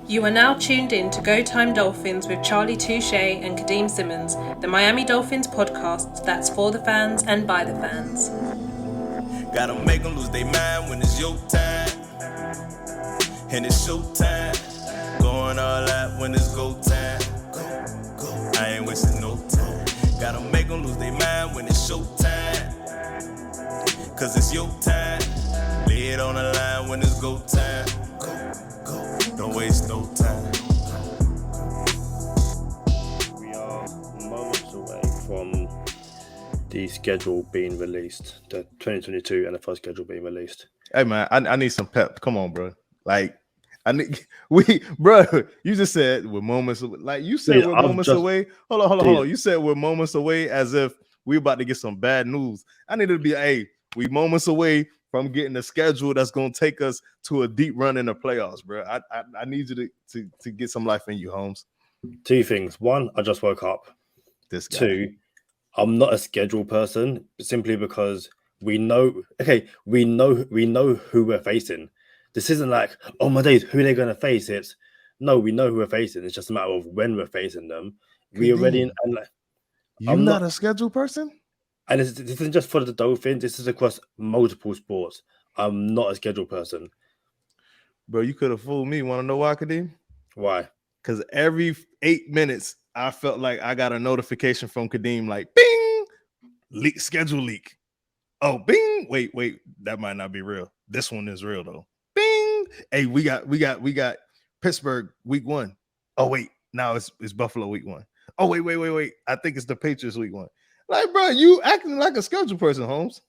You are now tuned in to Go Time Dolphins with Charlie Touche and Kadeem Simmons, the Miami Dolphins podcast that's for the fans and by the fans. Gotta make them lose their mind when it's your time. And it's show time. Going all out when it's go time. Go. I ain't wasting no time. Gotta make them lose their mind when it's show time. Cause it's your time. Lay it on the line when it's go time. Go. Don't waste no time. We are moments away from the schedule being released, the 2022 NFL schedule being released. Hey man, I need some pep. Come on, bro. Like bro. You just said we're moments away. Like you said, Dude, we're moments away. Hold on. You said we're moments away as if we're about to get some bad news. I need to be, we moments away from getting the schedule that's gonna take us to a deep run in the playoffs, bro. I need you to get some life in you, Holmes. Two things. One, I just woke up. This guy. Two, I'm not a schedule person simply because we know who we're facing. This isn't like, oh my days, who are they going to face? It's no, we know who we're facing. It's just a matter of when we're facing them. We already and like, you're not a schedule person, and this isn't just for the Dolphins. This is across multiple sports. I'm not a schedule person, bro. You could have fooled me. Want to know why, Kadeem? Why? Because every 8 minutes, I felt like I got a notification from Kadeem, like, bing, schedule leak. Oh, bing. Wait, that might not be real. This one is real though. Bing. Hey, we got Pittsburgh week 1. Oh wait, now it's Buffalo week 1. Oh wait. I think it's the Patriots week 1. Like, bro, you acting like a schedule person, Holmes.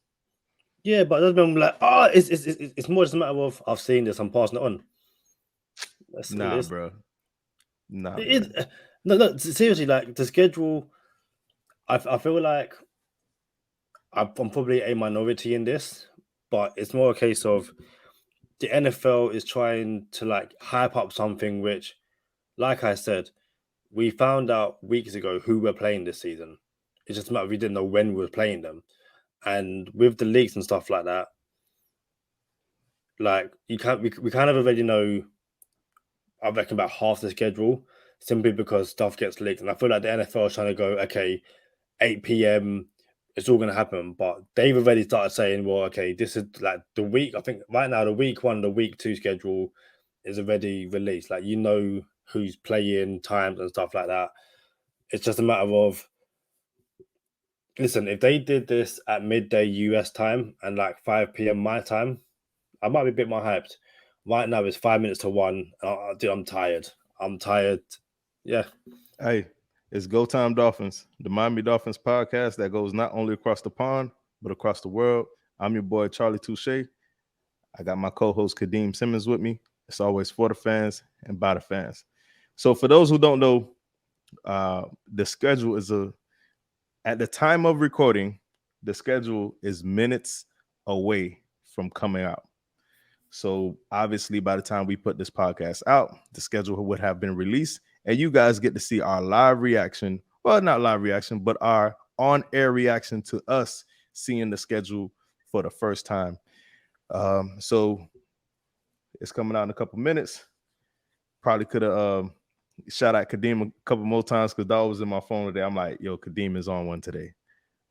Yeah, but it doesn't mean like, it's more just a matter of I've seen this, I'm passing it on. Nah, bro. No, seriously, like the schedule, I feel like I'm probably a minority in this, but it's more a case of the NFL is trying to like hype up something which, like I said, we found out weeks ago who we're playing this season. It's just a matter of we didn't know when we were playing them. And with the leaks and stuff like that, like we kind of already know, I reckon, about half the schedule, simply because stuff gets leaked. And I feel like the NFL is trying to go, okay, 8 p.m., it's all going to happen. But they've already started saying, well, okay, this is like the week. I think right now, the week 1, the week 2 schedule is already released. Like, you know who's playing, times and stuff like that. It's just a matter of, listen, if they did this at midday US time and like 5 p.m. my time, I might be a bit more hyped. Right now, it's 5 minutes to 1. Dude, I'm tired. Yeah. Hey, it's Go Time Dolphins, the Miami Dolphins podcast that goes not only across the pond, but across the world. I'm your boy, Charlie Touche. I got my co-host, Kadeem Simmons, with me. It's always for the fans and by the fans. So for those who don't know, the schedule is at the time of recording, the schedule is minutes away from coming out. So obviously, by the time we put this podcast out, the schedule would have been released, and you guys get to see our live reaction. Well, not live reaction, but our on-air reaction to us seeing the schedule for the first time. So it's coming out in a couple minutes. Probably could have shout out Kadeem a couple more times because that was in my phone today. I'm like, yo, Kadeem is on one today.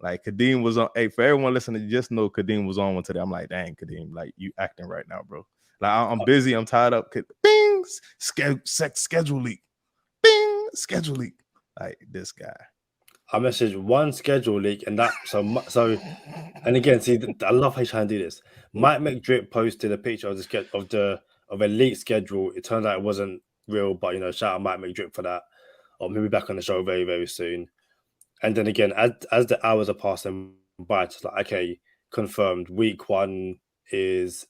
Like, Kadeem was on. Hey, for everyone listening, just know Kadeem was on one today. I'm like, dang, Kadeem, like, you acting right now, bro. Like, I'm busy. I'm tied up. Bing, schedule leak. Bing, schedule leak. Like, this guy. I messaged one schedule leak, and that so. And again, see, I love how you try and do this. Mike McDrip posted a picture of a leaked schedule. It turned out it wasn't real, but shout out Mike McDrip for that. Or maybe back on the show very, very soon. And then again, as the hours are passing by, it's like, okay, confirmed. Week 1 is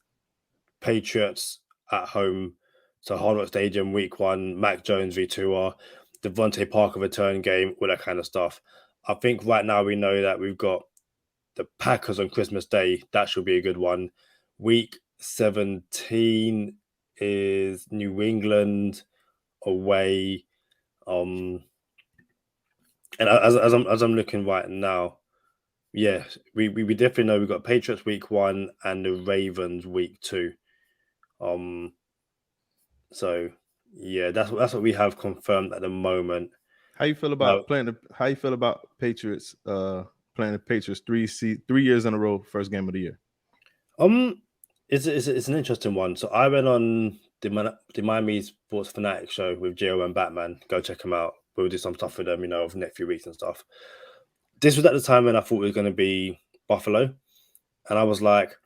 Patriots at home, so Hard Rock Stadium. Week 1, Mac Jones v. Tua, Devontae Parker return game, all that kind of stuff. I think right now we know that we've got the Packers on Christmas Day. That should be a good one. Week 17 is New England away. And as I'm looking right now, yeah, we definitely know we've got Patriots week 1 and the Ravens week 2. So Yeah, that's what we have confirmed at the moment. How you feel about How you feel about Patriots? Playing the Patriots 3 years in a row, first game of the year. It's an interesting one. So I went on the Miami Sports Fanatic show with Gio and Batman. Go check them out. We'll do some stuff with them, over the next few weeks and stuff. This was at the time when I thought it was going to be Buffalo, and I was like,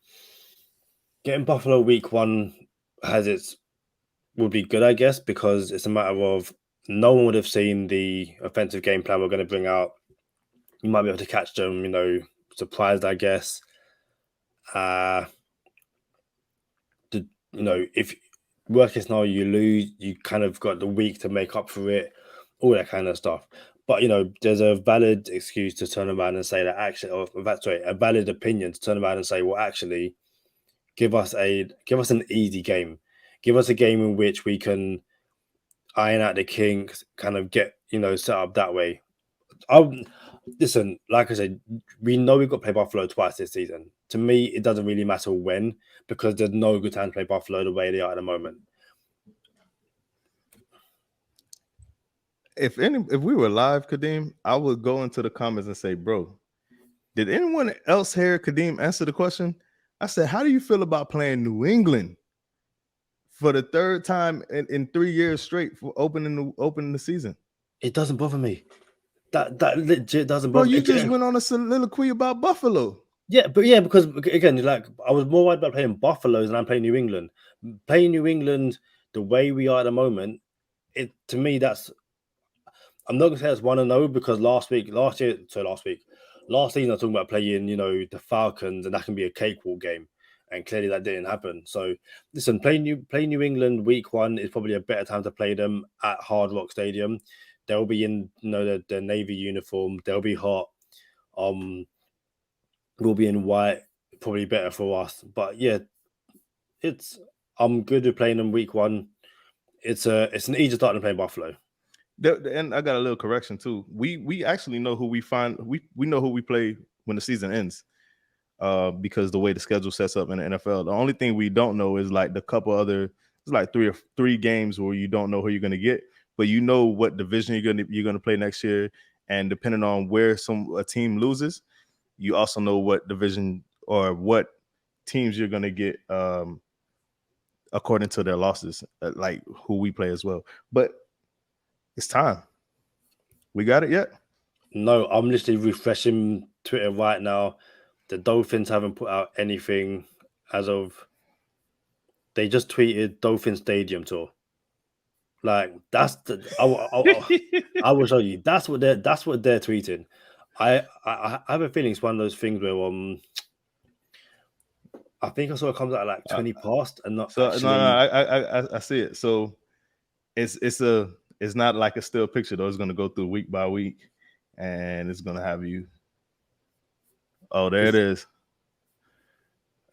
getting Buffalo week 1 would be good, I guess, because it's a matter of no one would have seen the offensive game plan we're going to bring out. You might be able to catch them, surprised, I guess. If worst case scenario you lose, you kind of got the week to make up for it, all that kind of stuff. But there's a valid excuse to turn around and say that actually, a valid opinion to turn around and say, well, actually, give us an easy game, give us a game in which we can iron out the kinks, kind of get set up that way. Listen, like I said, we know we've got to play Buffalo twice this season. To me, it doesn't really matter when, because there's no good time to play Buffalo the way they are at the moment. If we were live, Kadeem, I would go into the comments and say, bro, did anyone else hear Kadeem answer the question? I said, how do you feel about playing New England for the third time in 3 years straight for opening the season? It doesn't bother me. That legit doesn't bother me. Bro, you just went on a soliloquy about Buffalo. Yeah, because again, I was more worried about playing Buffalo than I'm playing New England. Playing New England the way we are at the moment, to me, I'm not gonna say that's 1-0 because last season I was talking about playing, the Falcons, and that can be a cakewalk game, and clearly that didn't happen. So listen, playing New England week 1 is probably a better time to play them at Hard Rock Stadium. They'll be in the Navy uniform. They'll be hot. We'll be in white. Probably better for us. But yeah, I'm good with playing them week 1. It's an easier start than playing Buffalo. And I got a little correction too. We actually know who we find. We know who we play when the season ends, because the way the schedule sets up in the NFL. The only thing we don't know is like the couple other. It's like three games where you don't know who you're gonna get, but you know what division you're gonna play next year, and depending on where a team loses, you also know what division or what teams you're gonna get according to their losses, like who we play as well. But it's time. We got it yet? No, I'm literally refreshing Twitter right now. The Dolphins haven't put out anything as of. They just tweeted Dolphin Stadium tour. Like that's I will show you. That's what they're tweeting. I have a feeling it's one of those things where I think I saw it comes out like 20 past and not. So actually... No, I see it. So it's not like a still picture though. It's going to go through week by week, and it's going to have you. Oh, there it is.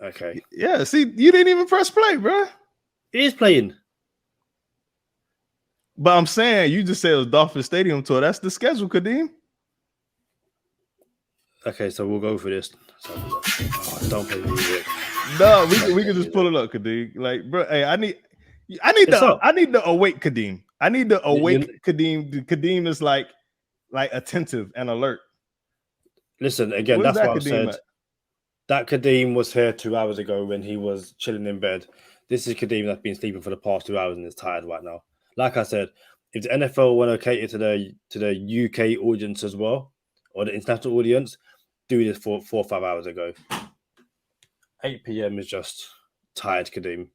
Okay. Yeah. See, you didn't even press play, bro. It is playing. But I'm saying you just said it was Dolphin Stadium tour. That's the schedule, Kadeem. Okay, so we'll go for this. Don't play music. No, we can just pull it up, Kadeem. Like, bro, hey, I need the awake Kadeem. I need the awake Kadeem. Kadeem is like attentive and alert. Listen, again, that's what I said. That Kadeem was here 2 hours ago when he was chilling in bed. This is Kadeem that's been sleeping for the past 2 hours and is tired right now. Like I said, if the NFL want to cater to the UK audience as well, or the international audience, do this 4 or 5 hours ago. 8 p.m. is just tired, Kadeem.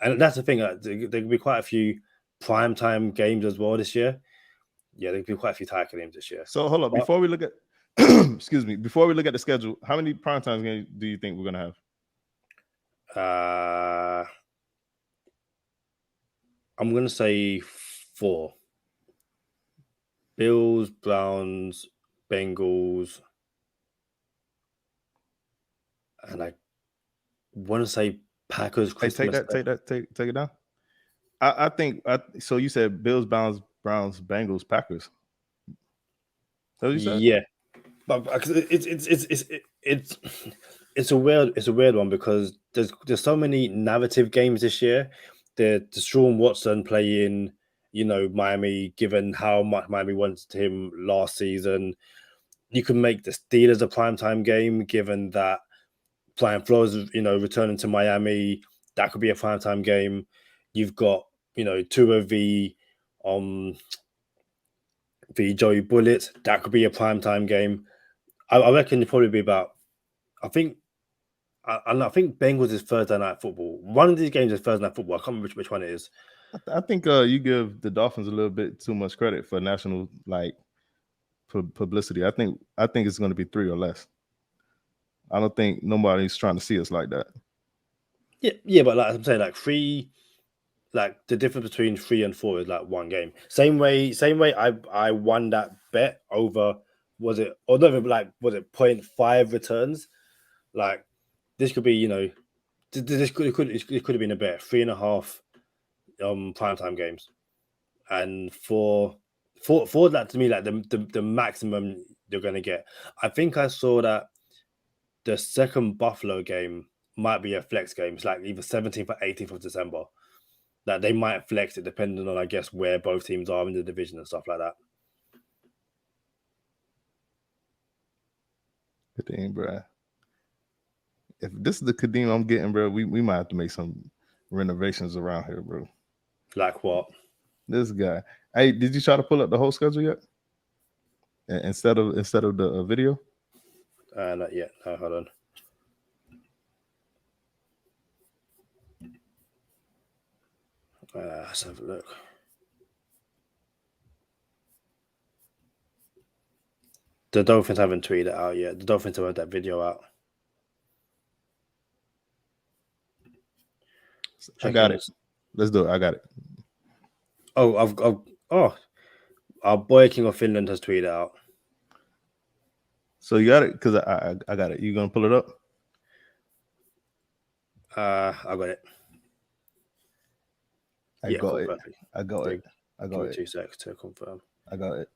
And that's the thing. There could be quite a few primetime games as well this year. Yeah, there could be quite a few tired games this year. So hold on, before we look at excuse me, before we look at the schedule, how many primetime games do you think we're gonna have? I'm gonna say 4. Bills, Browns, Bengals, and I want to say Packers. Hey, take it down. I think so. You said Bills, Browns, Bengals, Packers. That what you said? Yeah, but it's a weird one because there's so many narrative games this year. the Deshaun Watson playing, Miami, given how much Miami wanted him last season. You can make the Steelers a primetime game, given that Brian Flores, returning to Miami. That could be a primetime game. You've got, Tua v Joey Bullet. That could be a primetime game. I reckon it'd probably be about, I think Bengals is Thursday night football. One of these games is Thursday night football. I can't remember which one it is. I think you give the Dolphins a little bit too much credit for national publicity. I think it's going to be 3 or less. I don't think nobody's trying to see us like that. Yeah, but like I'm saying, like 3, like the difference between 3 and 4 is like one game. Same way. I won that bet over. Was it 0.5 returns? Like this could be, this could have been a bet 3.5 primetime games, and for that, to me, like the maximum you're gonna get. I think I saw that the second Buffalo game might be a flex game. It's like either 17th or 18th of December. That they might flex it depending on, I guess, where both teams are in the division and stuff like that. Good thing, bro. If this is the Kadeem I'm getting, bro, we might have to make some renovations around here, bro. Like what? This guy. Hey, did you try to pull up the whole schedule yet? Instead of the video? Not yet. No, hold on. Let's have a look. The Dolphins haven't tweeted it out yet. The Dolphins have had that video out. I got it. Let's do it. I got it. Our boy King of Finland has tweeted out. So you got it? Because I got it. You gonna pull it up? I got it. I got it. 2 seconds to confirm. I got it.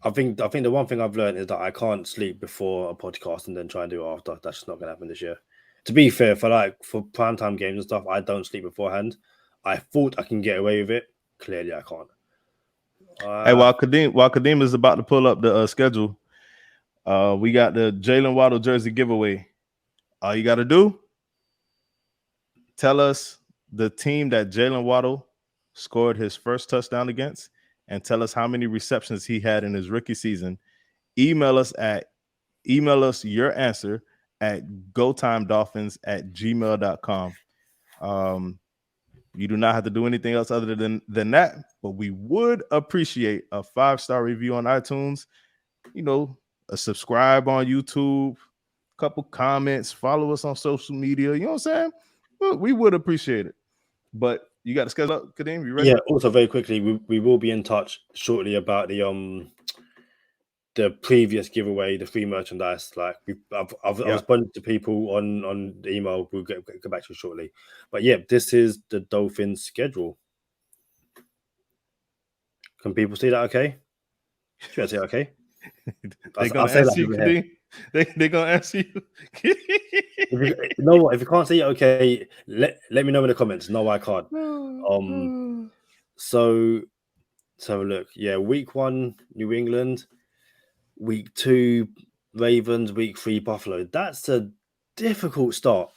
I think the one thing I've learned is that I can't sleep before a podcast and then try and do it after. That's just not going to happen this year. To be fair, for primetime games and stuff, I don't sleep beforehand. I thought I can get away with it. Clearly, I can't. Hey, while Kadeem is about to pull up the schedule, we got the Jalen Waddle jersey giveaway. All you got to do, tell us the team that Jalen Waddle scored his first touchdown against, and tell us how many receptions he had in his rookie season. Email us your answer at gotimedolphins@gmail.com. You do not have to do anything else other than that, but we would appreciate a 5-star review on iTunes, a subscribe on YouTube, a couple comments, follow us on social media. You know what I'm saying? Well, we would appreciate it. But you got to schedule up, Kadeem. You ready? Yeah. Also, very quickly, we will be in touch shortly about the previous giveaway, the free merchandise. Like I've responded to people on the email. We'll get back to you shortly. But yeah, this is the Dolphins schedule. Can people see that? Okay. Should I say okay? They're gonna ask you, Kadeem. They're gonna ask you. You know what? If you can't see it, okay, let me know in the comments. No, I can't. So let's have a look. Yeah, week 1, New England. Week 2, Ravens. Week 3, Buffalo. That's a difficult start.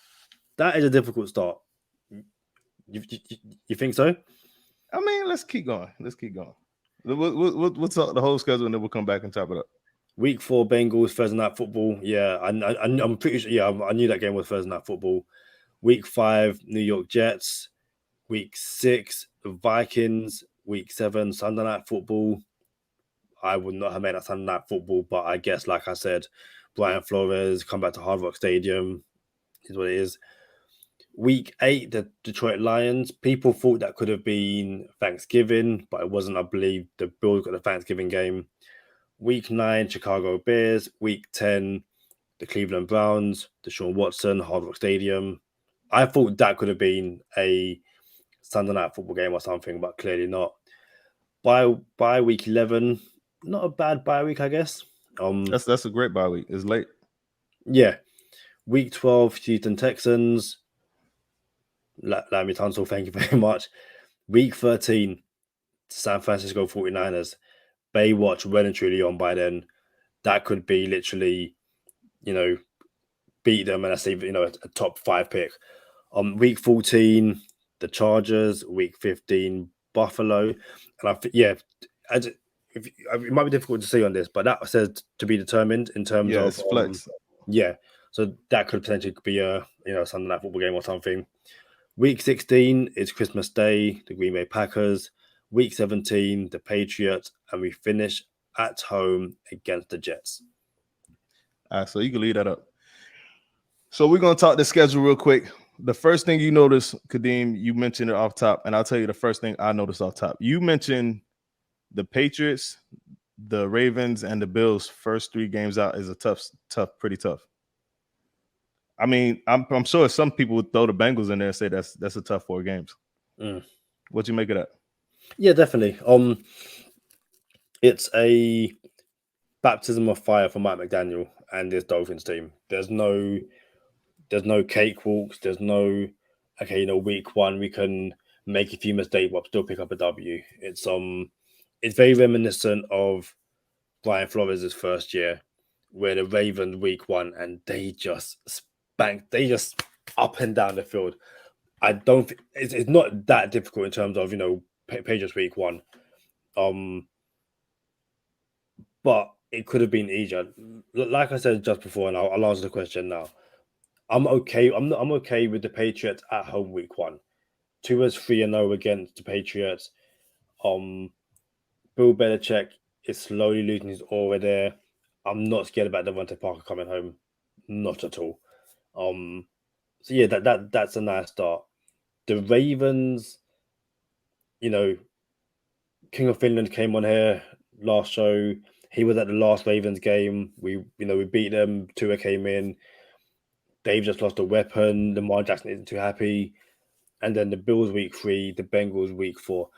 That is a difficult start. You think so? I mean, let's keep going. What's up the whole schedule, and then we'll come back and chop it up. Week 4, Bengals, Thursday night football. Yeah, I'm pretty sure. Yeah, I knew that game was Thursday night football. Week 5, New York Jets. Week 6, Vikings. Week 7, Sunday night football. I would not have made that Sunday night football, but I guess, like I said, Brian Flores come back to Hard Rock Stadium is what it is. Week 8, the Detroit Lions. People thought that could have been Thanksgiving, but it wasn't. I believe the Bills got the Thanksgiving game. Week 9, Chicago Bears. Week 10, the Cleveland Browns, Deshaun Watson, Hard Rock Stadium. I thought that could have been a Sunday night football game or something, but clearly not. By week 11, not a bad bye week, I guess. That's a great bye week. It's late. Yeah. Week 12, Houston Texans. Lamy Tunsil, thank you very much. Week 13, San Francisco 49ers. Baywatch well and truly on by then. That could be literally, beat them and I say, a top 5 pick. Week 14, the Chargers. Week 15, Buffalo. And it might be difficult to see on this, but that says to be determined in terms of it's flex. So that could potentially be a Sunday night football game or something. Week 16 is Christmas Day, the Green Bay Packers. Week 17, the Patriots, and we finish at home against the Jets. All right, so you can leave that up. So we're gonna talk the schedule real quick. The first thing you notice, Kadeem, you mentioned it off top, and I'll tell you the first thing I noticed off top. You mentioned the Patriots, the Ravens, and the Bills. First 3 games out is a pretty tough. I mean, I'm sure some people would throw the Bengals in there and say that's a tough 4 games. What you make of that? Yeah, definitely. It's a baptism of fire for Mike McDaniel and this Dolphins team. There's no cakewalks. There's no week 1 we can make a few mistakes but still pick up a W. It's very reminiscent of Brian Flores' first year, where the Ravens week 1 and they just up and down the field. I don't think it's not that difficult in terms of Patriots week 1, but it could have been easier. Like I said just before, and I'll answer the question now. I'm okay. I'm okay with the Patriots at home week 1. Tua's 3-0 against the Patriots. Bill Belichick is slowly losing his aura there. I'm not scared about Devontae Parker coming home, not at all. So yeah, that's a nice start. The Ravens, King of Finland came on here last show. He was at the last Ravens game. We beat them. Tua came in. Dave just lost a weapon. Lamar Jackson isn't too happy. And then the Bills week 3, the Bengals week 4.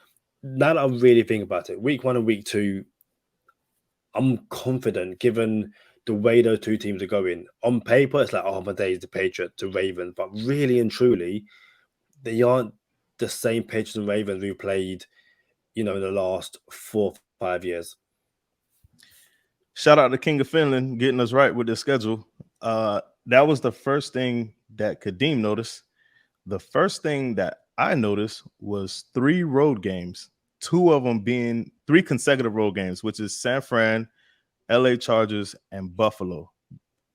Now that I really think about it, week 1 and week 2, I'm confident given the way those 2 teams are going. On paper, it's like, my days, the Patriots, the Ravens. But really and truly, they aren't the same Patriots and Ravens we played, in the last 4 or 5 years. Shout out to King of Finland getting us right with the schedule. That was the first thing that Kadeem noticed. The first thing that I noticed was 3 road games, 2 of them being 3 consecutive road games, which is San Fran, LA Chargers, and Buffalo,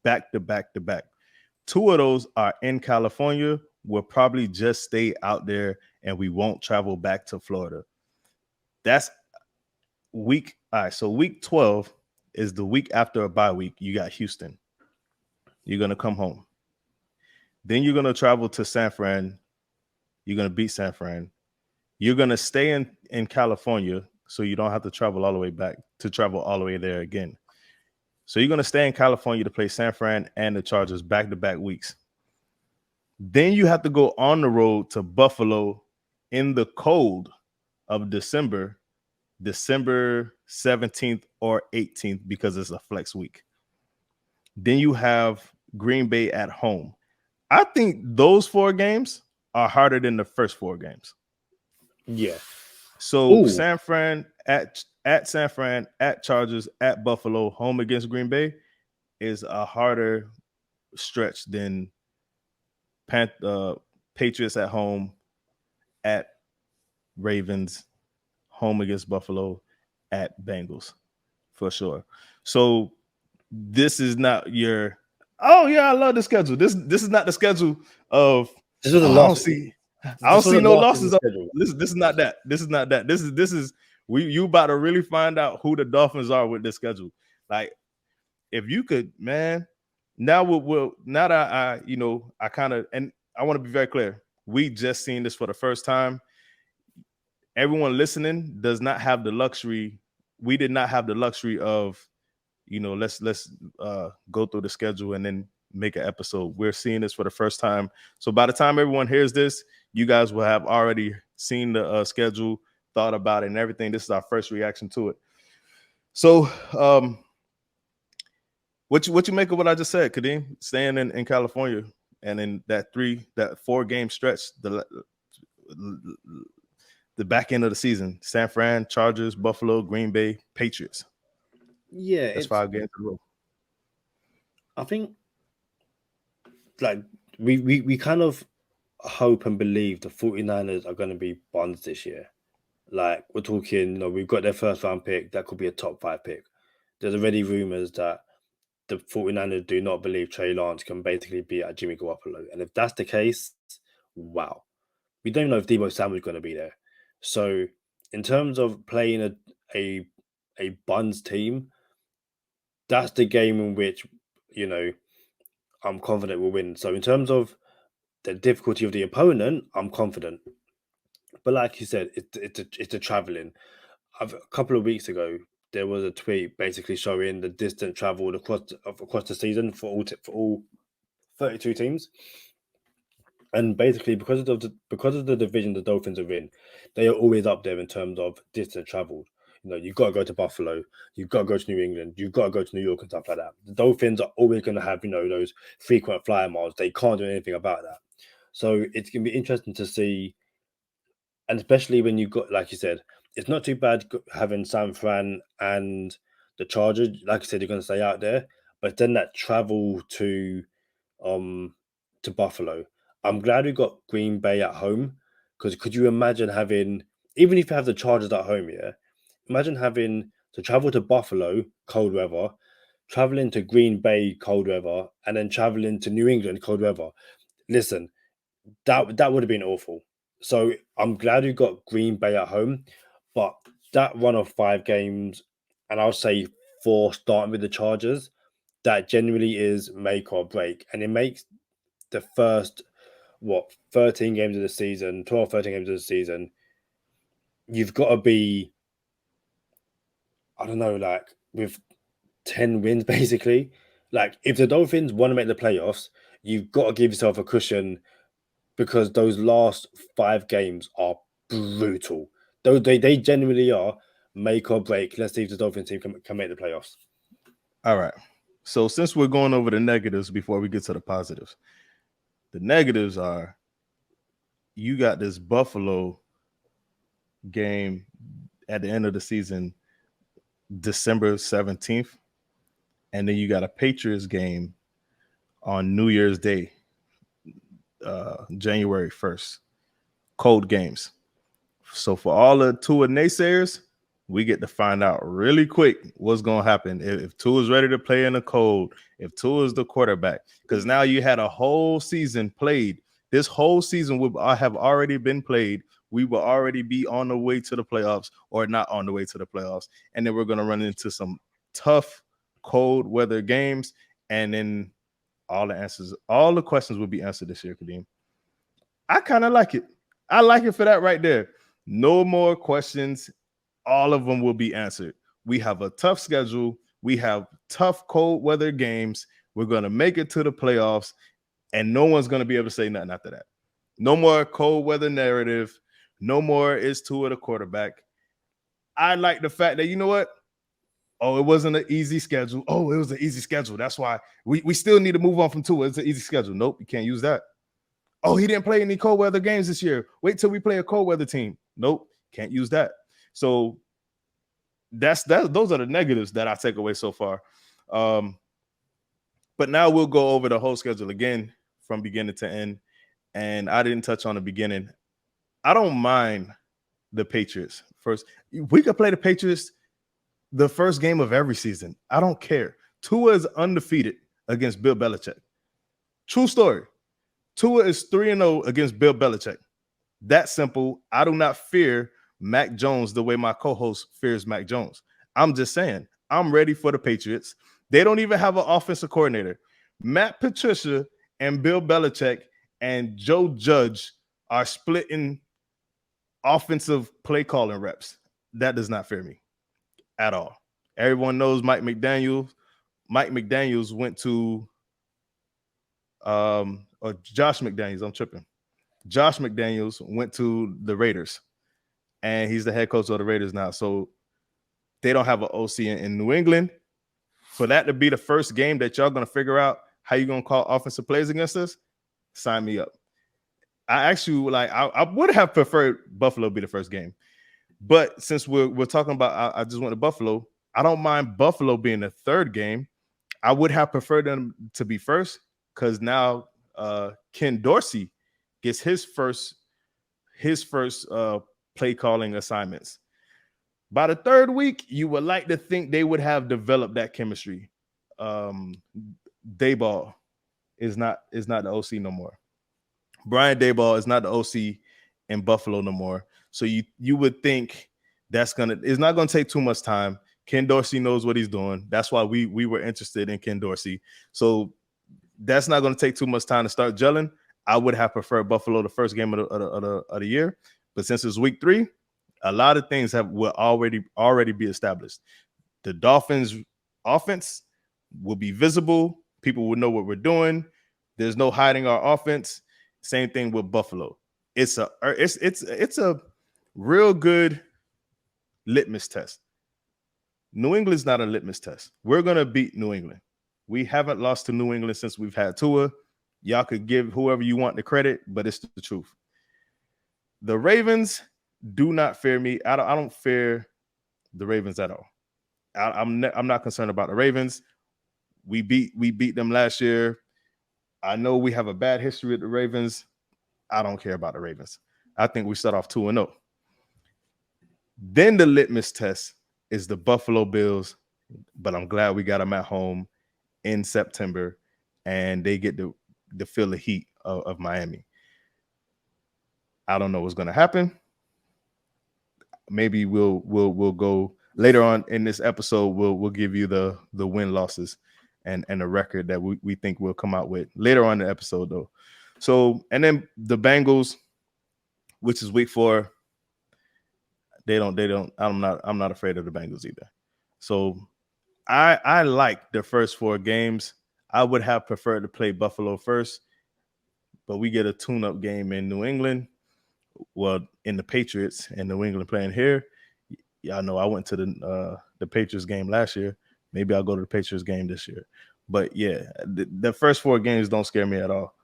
back to back to back. 2 of those are in California. We'll probably just stay out there and we won't travel back to Florida. That's week. All right, so week 12 is the week after a bye week. You got Houston. You're going to come home. Then you're going to travel to San Fran. You're going to beat San Fran. You're going to stay in California so you don't have to travel all the way back to travel all the way there again. So you're going to stay in California to play San Fran and the Chargers back-to-back weeks. Then you have to go on the road to Buffalo in the cold of December 17th or 18th because it's a flex week. Then you have Green Bay at home. I think those 4 games are harder than the first 4 games. Yeah. So San Fran at San Fran, at Chargers, at Buffalo, home against Green Bay is a harder stretch than Patriots at home, at Ravens, home against Buffalo, at Bengals, for sure. So this is not your I love the schedule. This is not the schedule of I don't see no losses. This is not that. This is not that. This is you about to really find out who the Dolphins are with this schedule. Like, if you could, man. Now now that I kind of, and I want to be very clear. We just seen this for the first time. Everyone listening does not have the luxury. We did not have the luxury of, let's go through the schedule and then make an episode. We're seeing this for the first time. So by the time everyone hears this, you guys will have already seen the schedule, thought about it and everything. This is our first reaction to it. So what you make of what I just said, Kadeem? Staying in California and in that 4-game stretch, the back end of the season, San Fran, Chargers, Buffalo, Green Bay, Patriots. Yeah, that's 5 games in a row. I think like we kind of hope and believe the 49ers are going to be buns this year. Like we're talking, we've got their first round pick. That could be a top 5 pick. There's already rumors that the 49ers do not believe Trey Lance can basically beat out Jimmy Garoppolo. And if that's the case, wow. We don't know if Deebo Samuel's going to be there. So in terms of playing a buns team, that's the game in which, I'm confident we'll win. So in terms of the difficulty of the opponent, I'm confident. But like you said, it's a traveling. A couple of weeks ago, there was a tweet basically showing the distance traveled across the season for all 32 teams. And basically, because of the division the Dolphins are in, they are always up there in terms of distance traveled. You've got to go to Buffalo, you've got to go to New England, you've got to go to New York and stuff like that. The Dolphins are always going to have, those frequent flyer miles. They can't do anything about that. So it's going to be interesting to see, and especially when you've got, like you said, it's not too bad having San Fran and the Chargers. Like I said, you're going to stay out there, but then that travel to Buffalo. I'm glad we got Green Bay at home, because could you imagine having, even if you have the Chargers at home, imagine having to travel to Buffalo, cold weather, traveling to Green Bay, cold weather, and then traveling to New England, cold weather. Listen, that would have been awful. So I'm glad we got Green Bay at home, but that run of 5 games, and I'll say 4 starting with the Chargers, that generally is make or break, and it makes the first 13 games of the season, 12, 13 games of the season, you've got to be, I don't know, like with 10 wins basically. Like if the Dolphins want to make the playoffs, you've got to give yourself a cushion, because those last 5 games are brutal. Though they genuinely are make or break. Let's see if the Dolphins team can make the playoffs. All right. So since we're going over the negatives before we get to the positives, the negatives are, you got this Buffalo game at the end of the season, December 17th, and then you got a Patriots game on New Year's Day, January 1st. Cold games. So for all the Tua naysayers, we get to find out really quick what's going to happen if Tua's ready to play in the cold, if Tua's the quarterback. Because now you had a whole season played. This whole season would have already been played. We will already be on the way to the playoffs, or not on the way to the playoffs. And then we're going to run into some tough, cold weather games. And then all the questions will be answered this year, Kadeem. I kind of like it. I like it for that right there. No more questions. All of them will be answered. We have a tough schedule. We have tough cold weather games. We're going to make it to the playoffs, and no one's going to be able to say nothing after that. No more cold weather narrative. No more is Tua the quarterback. I like the fact that, you know what? Oh, it wasn't an easy schedule. Oh, it was an easy schedule. That's why we still need to move on from Tua. It's an easy schedule. Nope, you can't use that. Oh, he didn't play any cold weather games this year. Wait till we play a cold weather team. Nope, can't use that. So those are the negatives that I take away so far. But now we'll go over the whole schedule again from beginning to end. And I didn't touch on the beginning. I don't mind the Patriots first. We could play the Patriots the first game of every season. I don't care. Tua is undefeated against Bill Belichick. True story. Tua is 3-0 against Bill Belichick. That simple. I do not fear Mac Jones the way my co-host fears Mac Jones. I'm just saying, I'm ready for the Patriots. They don't even have an offensive coordinator. Matt Patricia and Bill Belichick and Joe Judge are splitting offensive play calling reps. That does not fear me at all. Everyone knows Mike McDaniels. Mike McDaniels went to or Josh McDaniels. I'm tripping. Josh McDaniels went to the Raiders, and he's the head coach of the Raiders now. So they don't have an OC in New England. For that to be the first game that y'all going to figure out how you're going to call offensive plays against us, sign me up. I actually I would have preferred Buffalo be the first game, but since we're talking about I just went to Buffalo. I don't mind Buffalo being the third game. I would have preferred them to be first because now Ken Dorsey gets his first play calling assignments. By the third week, you would like to think they would have developed that chemistry. Daboll is not the OC no more. Brian Daboll is not the OC in Buffalo no more. So you would think it's not gonna take too much time. Ken Dorsey knows what he's doing. That's why we were interested in Ken Dorsey. So that's not gonna take too much time to start gelling. I would have preferred Buffalo the first game of the year, but since it's week 3, a lot of things will already be established. The Dolphins offense will be visible. People will know what we're doing. There's no hiding our offense. Same thing with Buffalo. It's a real good litmus test. New England's not a litmus test. We're gonna beat New England. We haven't lost to New England since we've had Tua. Y'all could give whoever you want the credit, but it's the truth. The Ravens do not fear me. I don't fear the Ravens at all. I'm not concerned about the Ravens. We beat them last year. I know we have a bad history with the Ravens. I don't care about the Ravens. I think we start off 2-0. Then the litmus test is the Buffalo Bills, but I'm glad we got them at home in September, and they get to feel the heat of Miami. I don't know what's going to happen. Maybe we'll go later on in this episode. We'll give you the win losses and the record that we think we'll come out with later on in the episode though. So, and then the Bengals, which is week 4. They don't. I'm not afraid of the Bengals either. So I like the first 4 games. I would have preferred to play Buffalo first, but we get a tune-up game in New England. Well, in the Patriots and New England playing here. Y'all know I went to the Patriots game last year. Maybe I'll go to the Patriots game this year. But yeah, the first 4 games don't scare me at all.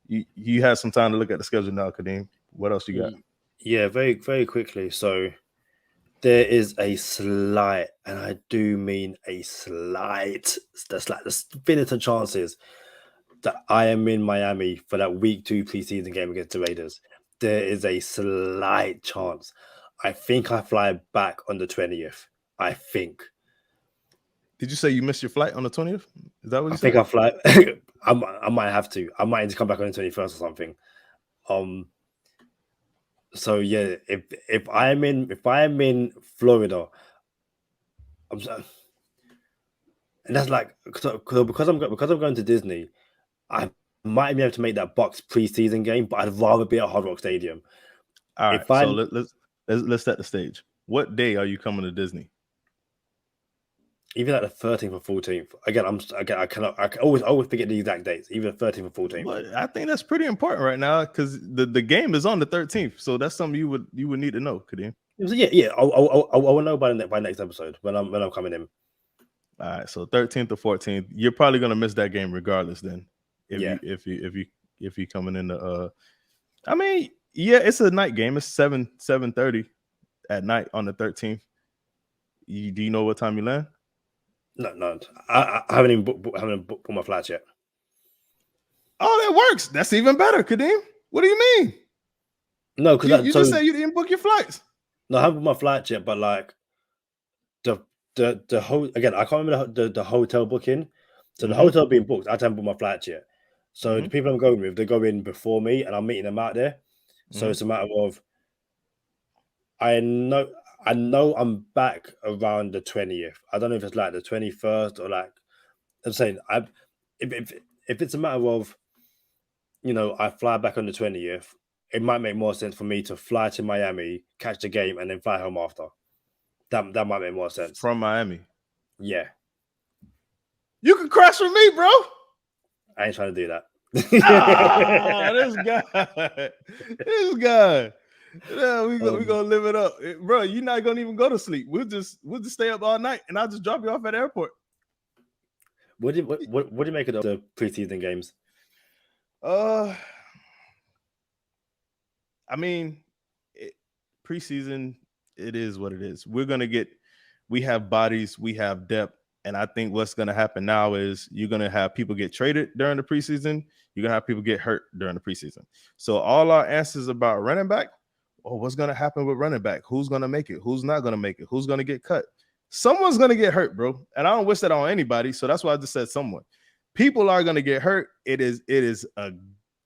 You have some time to look at the schedule now, Kadeem. What else you got? Yeah, very, very quickly. So there is a slight, and I do mean a slight, that's like the definitive chances that I am in Miami for that week 2 preseason game against the Raiders. There is a slight chance. I think I fly back on the 20th. I think. Did you say you missed your flight on the 20th? Is that what you said? I think I fly. I might have to. I might need to come back on the 21st or something. So yeah, if I am in Florida, and that's like because I'm going to Disney, I might be able to make that Bucs preseason game, but I'd rather be at Hard Rock Stadium. All right, so let's set the stage. What day are you coming to Disney? Even like the 13th or 14th. Again, I always forget the exact dates. Even the 13th or 14th. But I think that's pretty important right now because the game is on the 13th. So that's something you would need to know, Kadeem. Yeah. I will know by next episode when I'm coming in. All right, so 13th or 14th, you're probably gonna miss that game regardless. Then, if you coming in the, I mean, yeah, it's a night game. It's 7:30 at night on the 13th. Do you know what time you land? No. I haven't even booked my flights yet. Oh, that works. That's even better, Kadeem. What do you mean? No, because you just said you didn't book your flights. No, I haven't booked my flights yet, but like the whole again, I can't remember the hotel booking. So the hotel being booked, I haven't booked my flights yet. So the people I'm going with, they go in before me, and I'm meeting them out there. So it's a matter of I know I'm back around the 20th. I don't know if it's like the 21st or like I'm saying. If it's a matter of, I fly back on the 20th, it might make more sense for me to fly to Miami, catch the game, and then fly home after. That might make more sense. From Miami. Yeah. You can crash with me, bro. I ain't trying to do that. This guy. Yeah, we gonna live it up, bro. You're not gonna even go to sleep. We'll just stay up all night, and I'll just drop you off at the airport. What do you make of the preseason games? I mean, preseason, it is what it is. We have bodies, we have depth, and I think what's going to happen now is you're going to have people get traded during the preseason. You're going to have people get hurt during the preseason. So all our answers about running back, what's going to happen with running back? Who's going to make it? Who's not going to make it? Who's going to get cut? Someone's going to get hurt, bro. And I don't wish that on anybody. So that's why I just said someone. People are going to get hurt. It is a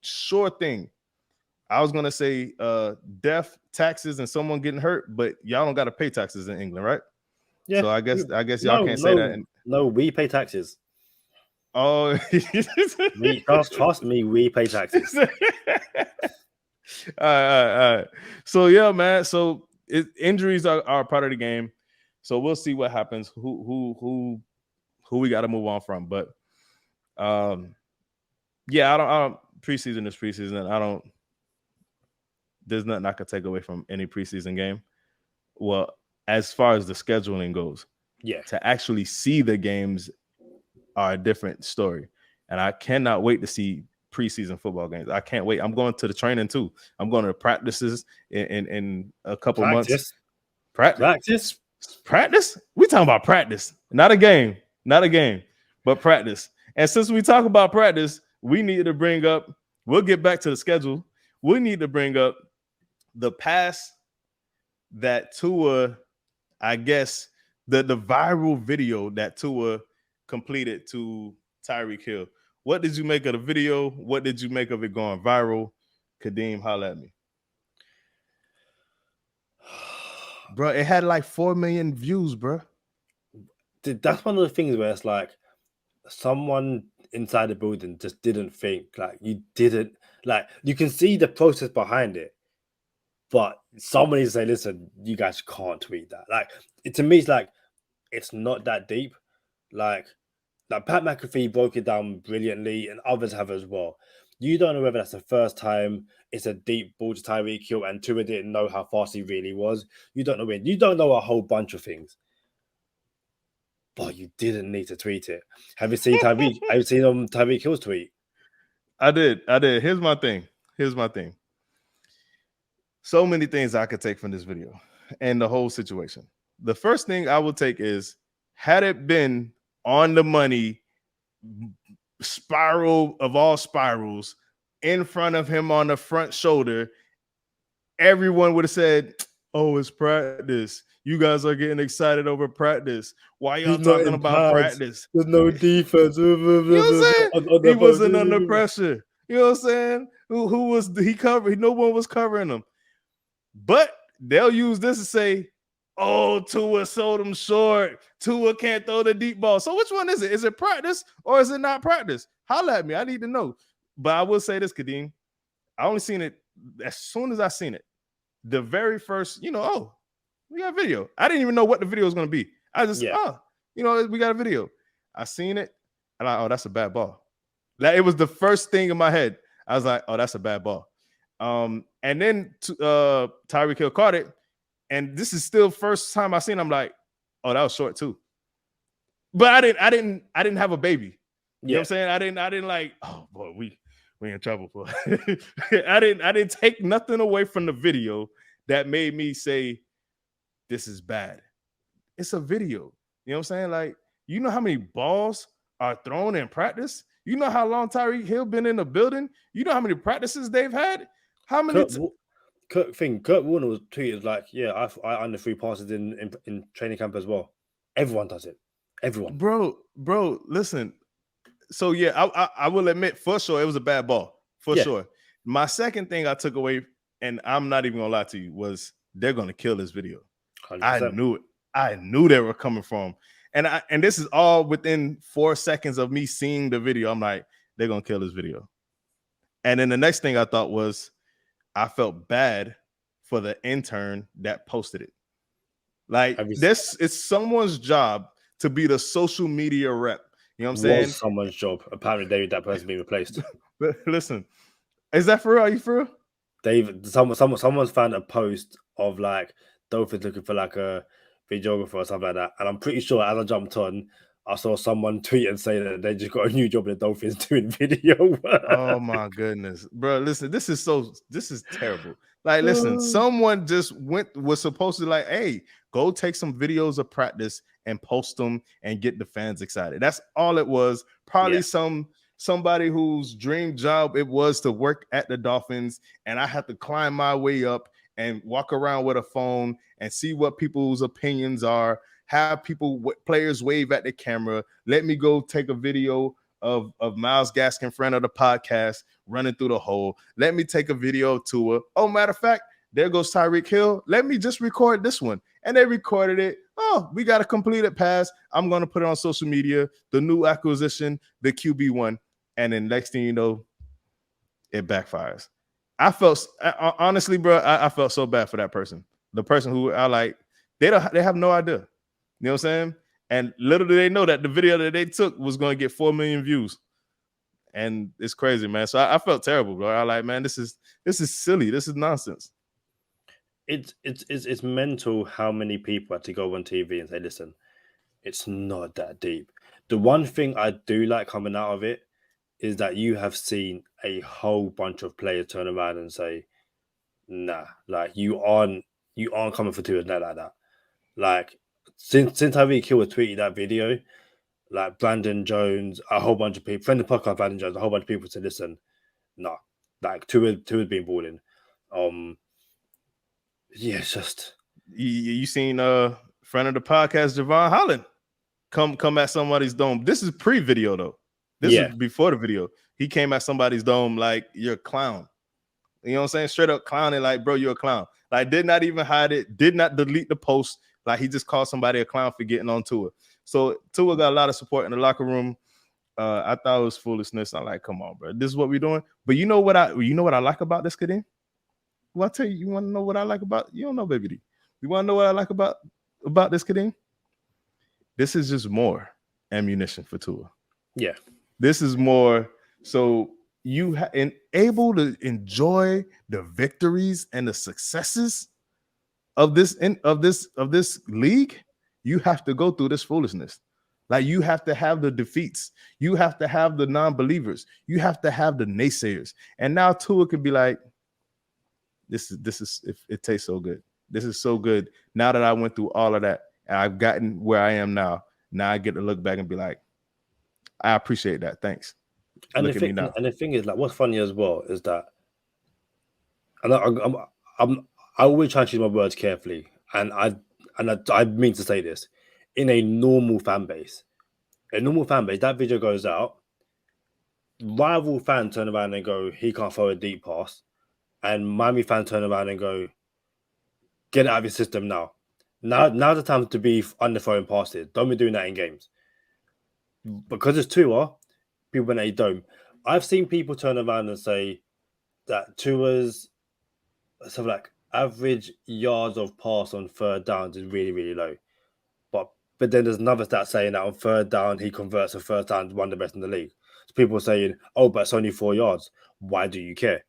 sure thing. I was going to say death, taxes, and someone getting hurt, but y'all don't got to pay taxes in England, right? Yeah. So I guess y'all can't say that. No, we pay taxes. Oh, trust me, we pay taxes. All right. So yeah, man. So injuries are part of the game. So we'll see what happens. Who we got to move on from. But yeah, I don't. Preseason is preseason. There's nothing I could take away from any preseason game. Well, as far as the scheduling goes, yeah, to actually see the games are a different story. And I cannot wait to see preseason football games. I can't wait. I'm going to the training too. I'm going to practices in a couple months. Practice? We talking about practice, not a game, but practice. And since we talk about practice, we need to bring up, we'll get back to the schedule. We need to bring up the pass that Tua, I guess, the viral video that Tua completed to Tyreek Hill. What did you make of the video? What did you make of it going viral? Kadeem, holla at me. Bro, it had like 4 million views, bro. That's one of the things where it's like someone inside the building just didn't think, like, you can see the process behind it, but somebody say, listen, you guys can't tweet that. Like, to me, it's like, it's not that deep. Like Pat McAfee broke it down brilliantly, and others have as well. You don't know whether that's the first time it's a deep ball to Tyreek Hill and Tua didn't know how fast he really was. You don't know when. You don't know a whole bunch of things. But you didn't need to tweet it. Have you seen Tyreek? Have you seen Tyreek Hill's tweet? I did. Here's my thing. So many things I could take from this video and the whole situation. The first thing I will take is, had it been on the money, spiral of all spirals, in front of him on the front shoulder, everyone would have said, oh, it's practice. You guys are getting excited over practice. Why y'all talking about practice? There's no defense. You know what I'm saying? He wasn't under pressure. You know what I'm saying? Who was he covering? No one was covering him. But they'll use this to say, oh, Tua sold him short. Tua can't throw the deep ball. So which one is it? Is it practice or is it not practice? Holla at me. I need to know. But I will say this, Kadeem. I only seen it as soon as I seen it. The very first, we got a video. I didn't even know what the video was going to be. I just, we got a video. I seen it, and that's a bad ball. Like, it was the first thing in my head. I was like, oh, that's a bad ball. And then Tyreek Hill caught it, and this is still first time I seen it. I'm like, oh, that was short too. But I didn't have a baby. You know what I'm saying? I didn't like, oh boy, we in trouble for. I didn't take nothing away from the video that made me say this is bad. It's a video. You know what I'm saying? Like, you know how many balls are thrown in practice? You know how long Tyreek Hill been in the building? You know how many practices they've had? How many? Kurt Warner was tweeted like, yeah, I under 3 passes in training camp as well. Everyone does it. Everyone. Bro, listen. So yeah, I will admit for sure it was a bad ball. For sure. My second thing I took away, and I'm not even gonna lie to you, was they're gonna kill this video. 100%. I knew it. I knew they were coming from. And this is all within 4 seconds of me seeing the video. I'm like, they're gonna kill this video. And then the next thing I thought was, I felt bad for the intern that posted it. Like, this is someone's job to be the social media rep. You know what I'm saying? Was someone's job. Apparently, that person being replaced. Listen, is that for real? Are you for real? Someone's found a post of like Dolphins looking for like a videographer or something like that, and I'm pretty sure as I jumped on, I saw someone tweet and say that they just got a new job in the Dolphins doing video work. Oh my goodness, bro! Listen, this is terrible. Like, listen, someone just was supposed to like, hey, go take some videos of practice and post them and get the fans excited. That's all it was. Probably somebody whose dream job it was to work at the Dolphins, and I had to climb my way up and walk around with a phone and see what people's opinions are. Have players wave at the camera. Let me go take a video of Myles Gaskin, friend of the podcast, running through the hole. Let me take a video of Tua. Oh, matter of fact, there goes Tyreek Hill. Let me just record this one. And they recorded it. Oh, we got a completed pass. I'm going to put it on social media. The new acquisition, the QB1. And then next thing you know, it backfires. I felt, honestly, bro, I felt so bad for that person. The person who I like, they have no idea. You know what I'm saying? And little do they know that the video that they took was going to get 4 million views. And it's crazy, man. So I felt terrible, bro. I like, man, this is silly. This is nonsense. It's mental how many people had to go on TV and say, listen, it's not that deep. The one thing I do like coming out of it is that you have seen a whole bunch of players turn around and say, nah, like you aren't coming for Tua like that. Like since Tyreek Hill tweeted that video, like Brandon Jones, a whole bunch of people, friend of the podcast, Brandon Jones, a whole bunch of people said, listen, nah, like Tua's been balling. Yeah, it's just you seen friend of the podcast, Javon Holland, come at somebody's dome. This is pre-video though. This is before the video. He came at somebody's dome like you're a clown. You know what I'm saying? Straight up clowning, like, bro, you're a clown. Like, did not even hide it, did not delete the post. Like, he just called somebody a clown for getting on Tua. So Tua got a lot of support in the locker room. I thought it was foolishness. I'm like, come on, bro. This is what we're doing. But you know what I like about this, Kadeem? Well, I'll tell you, you want to know what I like about? You don't know, baby D. You want to know what I like about this, Kadeem? This is just more ammunition for Tua. Yeah. This is more so you able to enjoy the victories and the successes of this league. You have to go through this foolishness. Like, you have to have the defeats. You have to have the non-believers. You have to have the naysayers. And now Tua could be like, this is it tastes so good. This is so good. Now that I went through all of that and I've gotten where I am now I get to look back and be like, I appreciate that. Thanks. And the thing is, like, what's funny as well is that, and I always try to choose my words carefully, and I mean to say this, in a normal fan base, that video goes out, rival fans turn around and go, he can't throw a deep pass, and Miami fans turn around and go, get it out of your system now. Now's the time to be underthrowing passes. Don't be doing that in games. Because it's Tua, people went a dome. I've seen people turn around and say that Tua's sort of like average yards of pass on third downs is really, really low. But then there's another stat saying that on third down, he converts a first down to one of the best in the league. So people are saying, oh, but it's only 4 yards. Why do you care?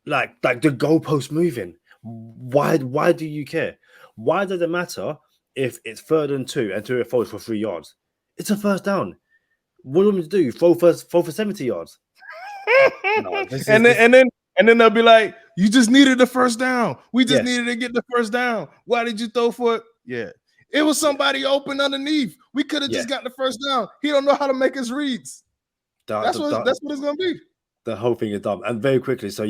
Like the goalpost moving. Why do you care? Why does it matter if it's 3rd and 2 and Tua falls for 3 yards? It's a first down. What do you want me to do? Throw for 70 yards? No, and then they'll be like, you just needed the first down. We just needed to get the first down. Why did you throw for it? Yeah. It was somebody open underneath. We could have just got the first down. He don't know how to make his reads. That's what it's going to be. The whole thing is dumb. And very quickly, so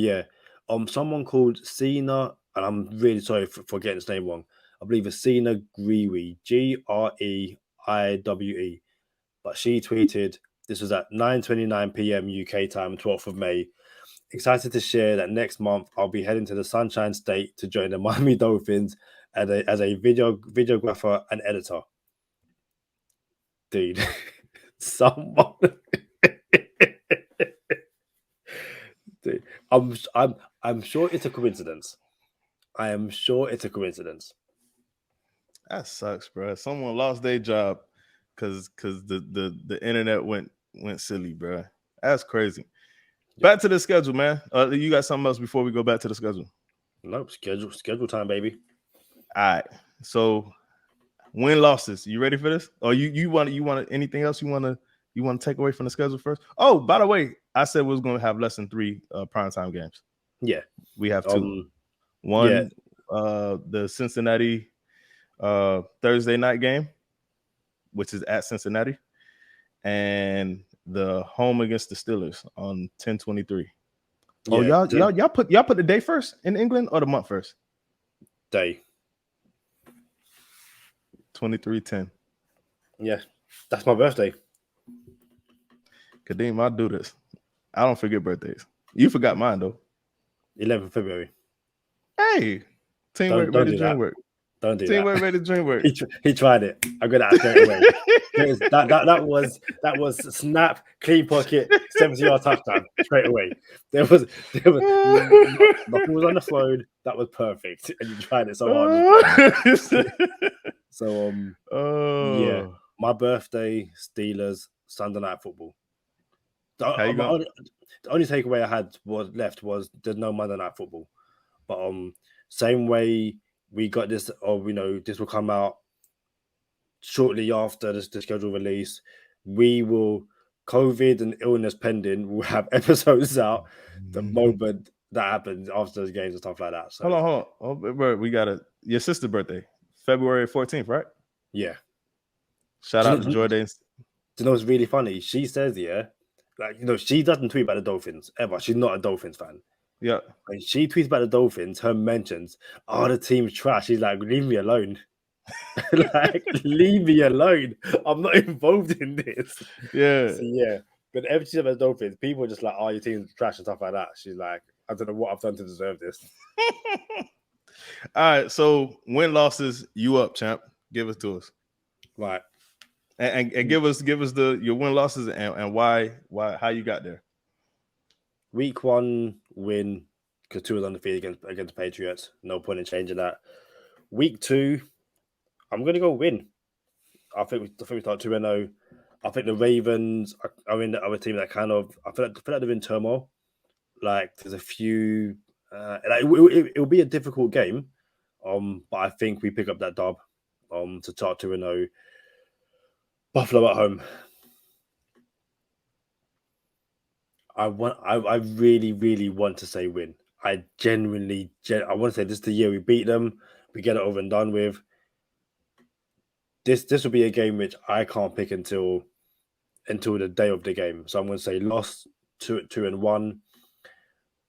someone called Cena, and I'm really sorry for getting his name wrong. I believe it's Cena Grewe, Greiwe. But she tweeted, this was at 9:29 p.m. UK time, 12th of May. Excited to share that next month I'll be heading to the Sunshine State to join the Miami Dolphins as a videographer and editor. Dude, someone. Dude, I'm sure it's a coincidence. I am sure it's a coincidence. That sucks, bro. Someone lost their job because the internet went silly, bro. That's crazy. Back to the schedule, man. You got something else before we go back to the schedule? Nope. Schedule time, baby. All right. So Win losses. You ready for this? Or you want anything else you want to take away from the schedule first? Oh, by the way, I said we was going to have less than 3 primetime games. Yeah, we have 2. Yeah. The Cincinnati Thursday night game, which is at Cincinnati, and the home against the Steelers on 10/23. Oh, Yeah, y'all put the day first in England or the month first? day. 23/10. Yeah, that's my birthday. Kadeem, I'll do this. I don't forget birthdays. You forgot mine though. 11th February. Hey, teamwork Don't made the do dream that. work. Don't do Teamwork that. made the dream work. He tried it. I got that straight away. that was snap, clean pocket, 70-yard touchdown straight away. There was nothing was on the phone. That was perfect, and you tried it so hard. So yeah, my birthday, Steelers, Sunday Night Football. The only takeaway I had was there's no Monday Night Football, but same way we got this, this will come out shortly after the schedule release. We will, COVID and illness pending, we'll have episodes out the moment that happens after the games and stuff like that. So hold on. Oh, we got your sister's birthday, February 14th, right? Yeah. Shout out to Jordan. Do you know what's really funny? She says, she doesn't tweet about the Dolphins ever. She's not a Dolphins fan. Yeah. When she tweets about the Dolphins, her mentions, the team's trash. She's like, leave me alone. Leave me alone. I'm not involved in this. Yeah. So, yeah. But every time about the Dolphins, people are just like, your team's trash and stuff like that. She's like, I don't know what I've done to deserve this. All right. So win losses, you up, champ. Give it to us. Right. And give us your win losses and why how you got there. Week 1 win because 2 was undefeated against Patriots. No point in changing that. Week 2, I'm gonna go win. I think we start 2-0. I think the Ravens are in the other team that kind of I feel like they're in turmoil. Like there's a few. It'll be a difficult game. But I think we pick up that dub. To start 2-0. Buffalo at home. I really, really want to say win. I genuinely, I want to say this is the year we beat them. We get it over and done with. This will be a game which I can't pick until the day of the game. So I'm going to say loss 2-1.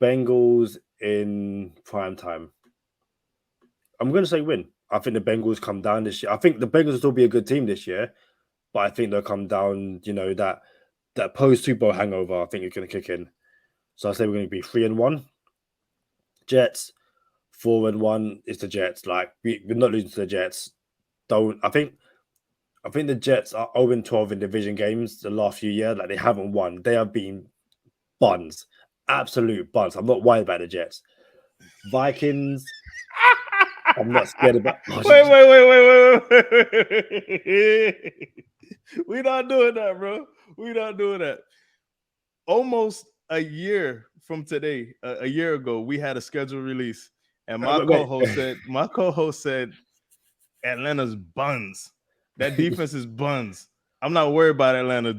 Bengals in prime time. I'm going to say win. I think the Bengals come down this year. I think the Bengals will still be a good team this year. But I think they'll come down, that post-Super Bowl hangover, I think it's going to kick in. So I say we're going to be 3-1. Jets, 4-1 is the Jets. Like, we're not losing to the Jets. I think the Jets are 0-12 in division games the last few years. Like, they haven't won. They have been buns. Absolute buns. I'm not worried about the Jets. Vikings... I'm not scared about. Wait. We're not doing that, bro. We're not doing that. Almost a year from today, a year ago, we had a schedule release, and my co-host said, Atlanta's buns. That defense is buns. I'm not worried about Atlanta.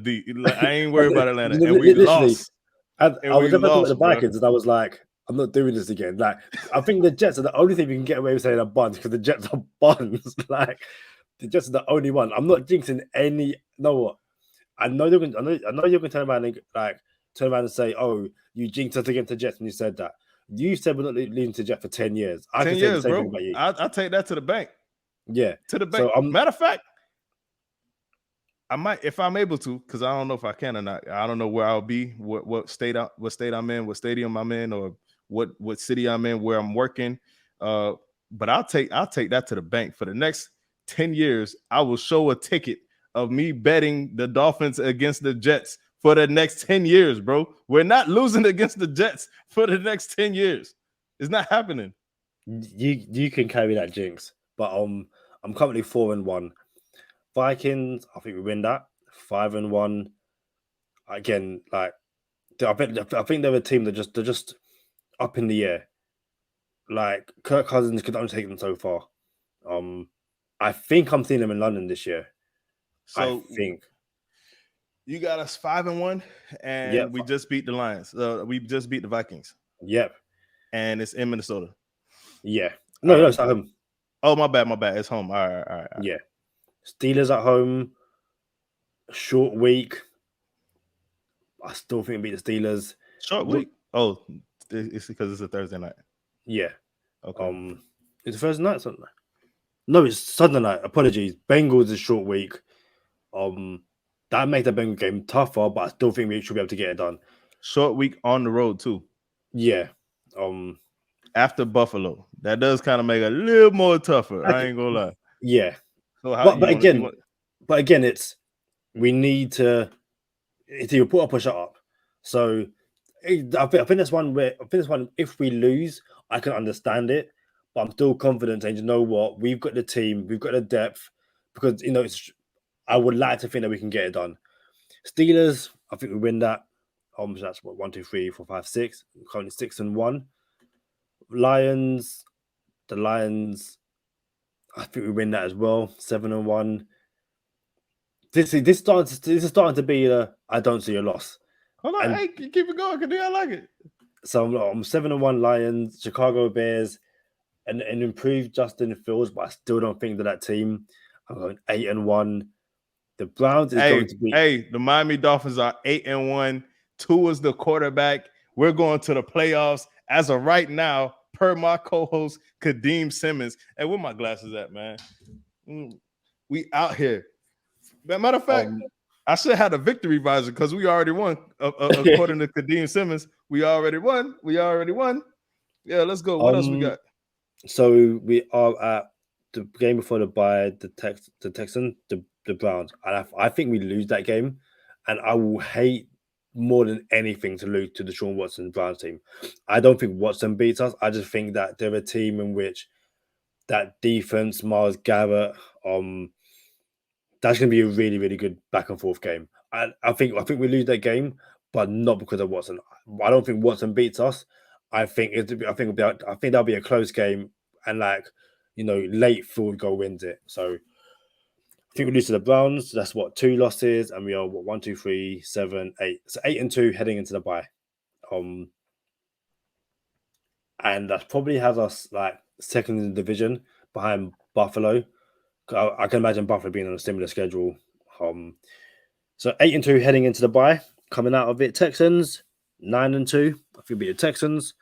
I ain't worried about Atlanta, and we lost. I was about to talk about the Vikings, and I was like, I'm not doing this again. Like, I think the Jets are the only thing we can get away with saying are buns because the Jets are buns. Like, the Jets are the only one. I'm not jinxing any. You know what? I know you're gonna turn around and say, "Oh, you jinxed us against the Jets," when you said that. You said we're not leading to Jets for 10 years. I 10 can years, say the same bro. thing about you. I take that to the bank. Yeah, to the bank. So, matter of fact, I might, if I'm able to, because I don't know if I can or not. I don't know where I'll be, what state I'm in, what stadium I'm in, or what city I'm in, where I'm working. But I'll take that to the bank. For the next 10 years, I will show a ticket of me betting the Dolphins against the Jets for the next 10 years, bro. We're not losing against the Jets for the next 10 years. It's not happening. You can carry that jinx, but I'm currently 4-1. Vikings, I think we win that 5-1. Again, like I think they're a team that they're just up in the air. Like Kirk Cousins could only take them so far. I think I'm seeing them in London this year. So I think. you got us 5-1, and Yep. we just beat the Lions. We just beat the Vikings, Yep. and it's in Minnesota. Yeah. No, All no, right. it's at home. Oh, my bad. It's home. All right. Yeah. Steelers at home. Short week. I still think we beat the Steelers. Short week. Oh, it's because it's a Thursday night. Yeah. Okay. It's Thursday night, Sunday night? No, it's Sunday night. Apologies. Bengals is short week. That makes the Bengal game tougher, but I still think we should be able to get it done. Short week on the road too. Yeah. After Buffalo, that does kind of make it a little more tougher. I ain't gonna lie. Yeah. So but again, it's we need to either put up or shut up. So I think that's one where if we lose, I can understand it, but I'm still confident saying, you know what, we've got the team, we've got the depth, because I would like to think that we can get it done. Steelers, I think we win that. So that's what 1, 2, 3, 4, 5, 6. Currently 6-1. Lions, I think we win that as well. 7-1. This is starting to be I don't see a loss. Hold on, hey, keep it going, because I like it. So I'm 7-1 Lions, Chicago Bears, and an improved Justin Fields, but I still don't think that team. I'm going 8-1. The Browns is going to be. The Miami Dolphins are 8-1. Tua is the quarterback. We're going to the playoffs as of right now, per my co-host Kadeem Simmons. Hey, where my glasses at, man? We out here. Matter of fact, I should have had a victory visor because we already won. According to Kadeem Simmons, we already won. Yeah, let's go. What else we got? So we are at the game before the bye, the Texans, the Browns. And I think we lose that game. And I will hate more than anything to lose to the Sean Watson Browns team. I don't think Watson beats us. I just think that they're a team in which that defense, Myles Garrett, that's going to be a really, really good back and forth game. I think we lose that game, but not because of Watson. I don't think Watson beats us. I think that'll be a close game, and late field goal wins it. So I think we lose to the Browns. That's 2 losses, and we are 1, 2, 3, 7, 8. So 8-2 heading into the bye. And that probably has us second in the division behind Buffalo. I can imagine Buffalo being on a similar schedule. So 8-2 heading into the bye. Coming out of it, Texans 9-2. I think we beat the Texans.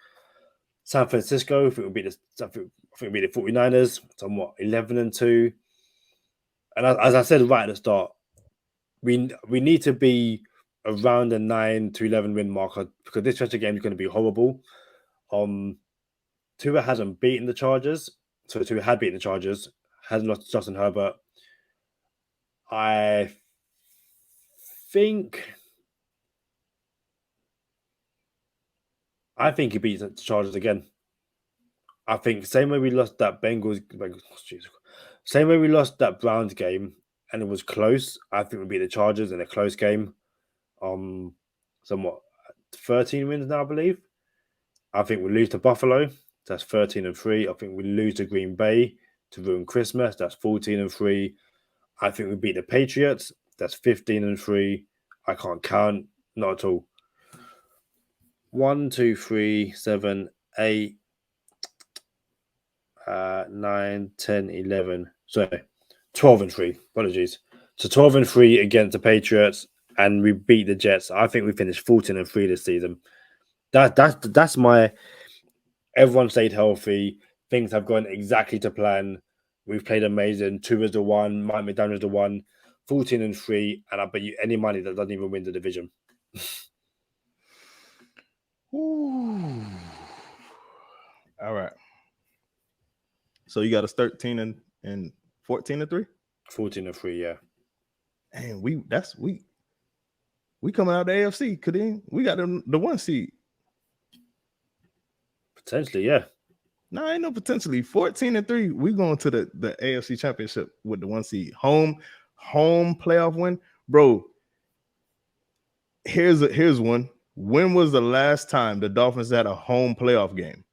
San Francisco, I think we beat the 49ers. Somewhat 11-2. And as I said right at the start, we need to be around the 9-11 win marker because this stretch of game is going to be horrible. Tua hasn't beaten the Chargers, so Tua had beaten the Chargers. Hasn't lost to Justin Herbert. I think he beats the Chargers again. I think same way we lost that same way we lost that Browns game and it was close. I think we beat the Chargers in a close game. Somewhat 13 wins now, I believe. I think we lose to Buffalo. That's 13-3. I think we lose to Green Bay to ruin Christmas. That's 14-3. I think we beat the Patriots. That's 15-3. I can't count. Not at all. 1, 2, 3, 7, 8, 9, 10, 11. Sorry, 12-3. Apologies. So 12-3 against the Patriots, and we beat the Jets. I think we finished 14-3 this season. That's my. Everyone stayed healthy. Things have gone exactly to plan. We've played amazing. 2 is the one. Mike McDaniel is the one. 14-3, and I bet you any money that doesn't even win the division. Ooh. All right. So you got us 13 and 14-3? 14-3, yeah. And we coming out the AFC, Kadeem. We got the 1 seed. Potentially, yeah. No, ain't no potentially. 14-3. We going to the AFC Championship with the 1 seed. Home playoff win. Bro, here's one. When was the last time the Dolphins had a home playoff game?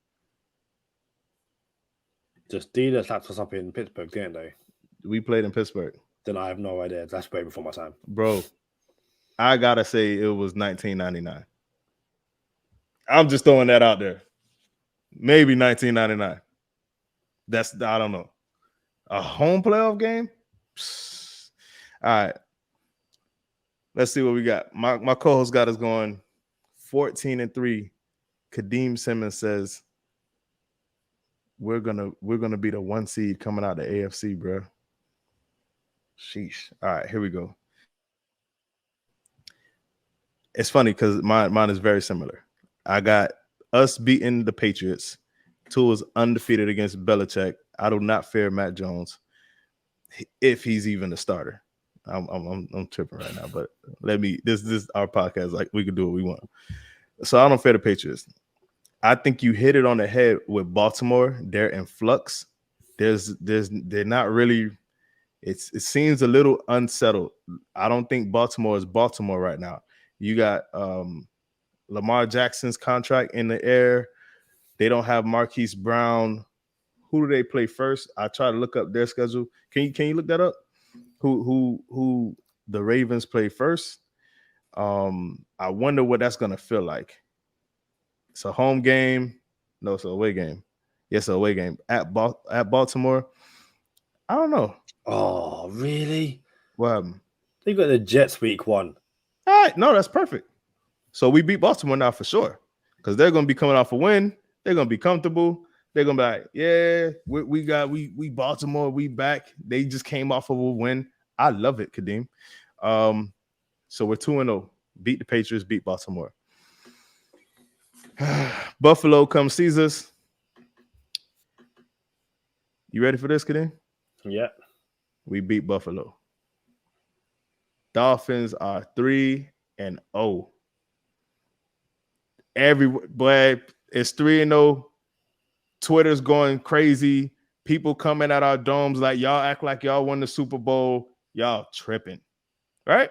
The Steelers slapped us up in Pittsburgh, didn't they? We played in Pittsburgh. Then I have no idea. That's way before my time. Bro, I gotta say it was 1999. I'm just throwing that out there. Maybe 1999. I don't know. A home playoff game? Psst. All right. Let's see what we got. My co-host got us going 14-3. Kadeem Simmons says we're gonna be the 1 seed coming out the AFC, bro. Sheesh. All right, here we go. It's funny because mine is very similar. I got us beating the Patriots. Tua's undefeated against Belichick. I do not fear Matt Jones if he's even a starter. I'm tripping right now, but this is our podcast. Like, we can do what we want. So I don't fear the Patriots. I think you hit it on the head with Baltimore. They're in flux. They're not really. It seems a little unsettled. I don't think Baltimore is Baltimore right now. You got Lamar Jackson's contract in the air. They don't have Marquise Brown. Who do they play first? I try to look up their schedule. Can you look that up? Who the Ravens play first? I wonder what that's gonna feel like. It's a home game. No, it's an away game. Yes, an away game at Baltimore. I don't know. Oh, really? Well, They got the Jets week 1. All right, no, that's perfect. So we beat Baltimore now for sure because they're gonna be coming off a win. They're gonna be comfortable. They're gonna be like, yeah, we Baltimore, we back. They just came off of a win. I love it, Kadeem. So we're 2-0. Beat the Patriots, beat Baltimore. Buffalo comes sees us. You ready for this, Kadeem? Yeah. We beat Buffalo. Dolphins are 3-0. Everybody, it's 3-0. Twitter's going crazy. People coming at our domes like y'all act like y'all won the Super Bowl. Y'all tripping, right?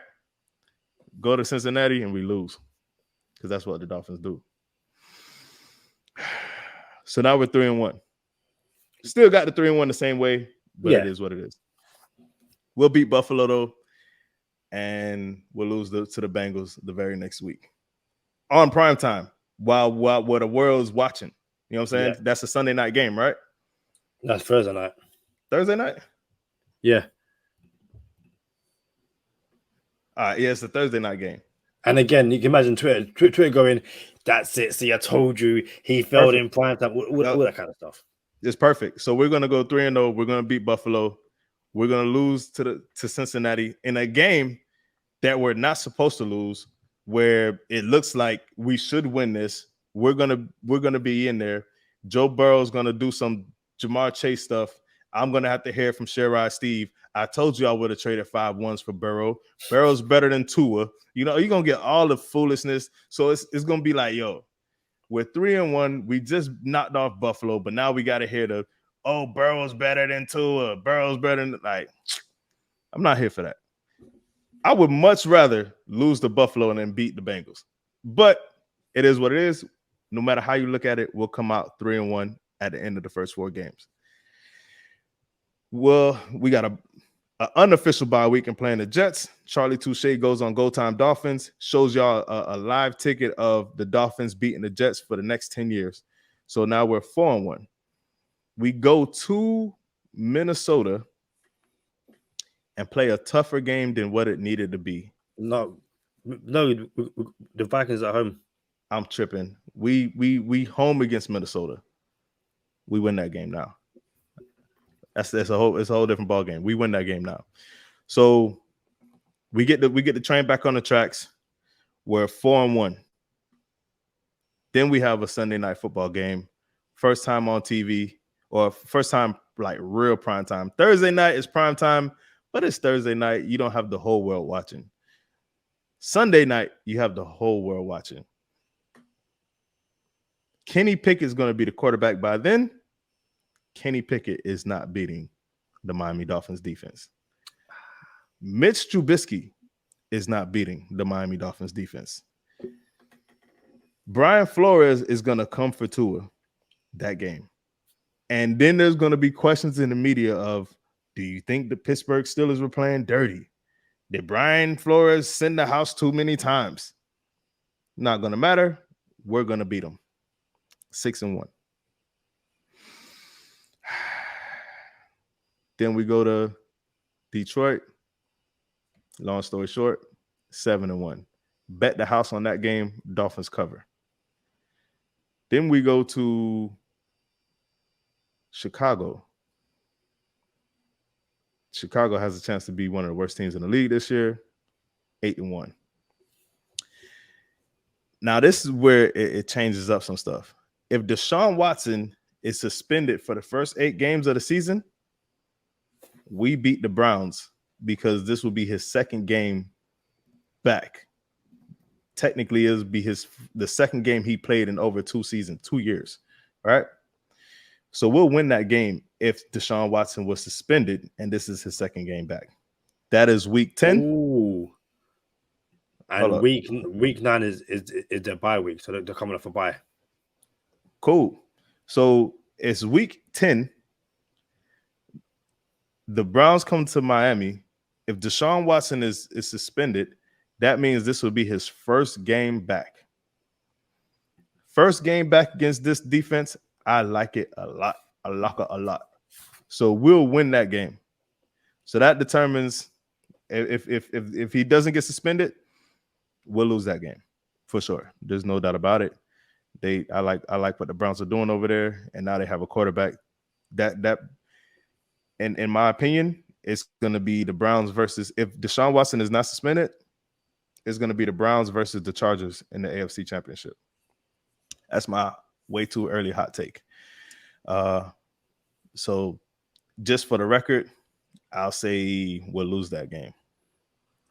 Go to Cincinnati and we lose because that's what the Dolphins do. So now we're 3-1. Still got the 3-1 the same way, but It is what it is. We'll beat Buffalo though, and we'll lose to the Bengals the very next week on prime time while the world's watching. You know what I'm saying? Yeah. That's a Sunday night game, right? That's Thursday night. Thursday night? Yeah. Yeah, it's a Thursday night game. And again, you can imagine Twitter going, that's it. See, I told you he failed in prime time, all that kind of stuff. It's perfect. So we're going to go 3-0. We're going to beat Buffalo. We're going to lose to Cincinnati in a game that we're not supposed to lose, where it looks like we should win this. We're gonna be in there. Joe Burrow's gonna do some Jamar Chase stuff. I'm gonna have to hear from Sherrod Steve. I told you I would have traded 5 ones for Burrow. Burrow's better than Tua. You know, you're gonna get all the foolishness. So it's gonna be like, yo, we're 3-1. We just knocked off Buffalo, but now we gotta hear Burrow's better than Tua. Burrow's better than I'm not here for that. I would much rather lose to Buffalo and then beat the Bengals. But it is what it is. No matter how you look at it, we'll come out 3-1 at the end of the first 4 games. Well, we got an unofficial bye week and playing the Jets. Charlie Touche goes on Go Time Dolphins, shows y'all a live ticket of the Dolphins beating the Jets for the next 10 years. So now we're 4-1. We go to Minnesota and play a tougher game than what it needed to be. No, the Vikings at home. I'm tripping. We home against Minnesota. We win that game now. It's a whole different ball game. We win that game now. So we get the train back on the tracks. We're 4-1. Then we have a Sunday night football game. First time on TV, or first time like real prime time. Thursday night is prime time, but it's Thursday night. You don't have the whole world watching. Sunday night, you have the whole world watching. Kenny Pickett is going to be the quarterback by then. Kenny Pickett is not beating the Miami Dolphins defense. Mitch Trubisky is not beating the Miami Dolphins defense. Brian Flores is going to come for Tua that game. And then there's going to be questions in the media of, Do you think the Pittsburgh Steelers were playing dirty? Did Brian Flores send the house too many times? Not going to matter. We're going to beat them. 6-1. Then we go to Detroit. Long story short, 7-1. Bet the house on that game. Dolphins cover. Then we go to Chicago. Chicago has a chance to be one of the worst teams in the league this year. 8-1. Now, this is where it changes up some stuff. If Deshaun Watson is suspended for the first 8 games of the season, we beat the Browns because this will be his second game back. Technically, it'll be the second game he played in over 2 seasons, 2 years, right? So we'll win that game if Deshaun Watson was suspended and this is his second game back. That is week 10. Ooh. And week 9 is their bye week, so they're coming off a bye. Cool. So it's week 10. The Browns come to Miami. If Deshaun Watson is suspended, that means this will be his first game back. First game back against this defense, I like it a lot. I like it a lot. So we'll win that game. So that determines if he doesn't get suspended, we'll lose that game for sure. There's no doubt about it. I like what the Browns are doing over there, and now they have a quarterback that in my opinion, it's going to be the Browns versus, if Deshaun Watson is not suspended, it's going to be the Browns versus the Chargers in the AFC Championship. That's my way too early hot take. So just for the record, I'll say we'll lose that game.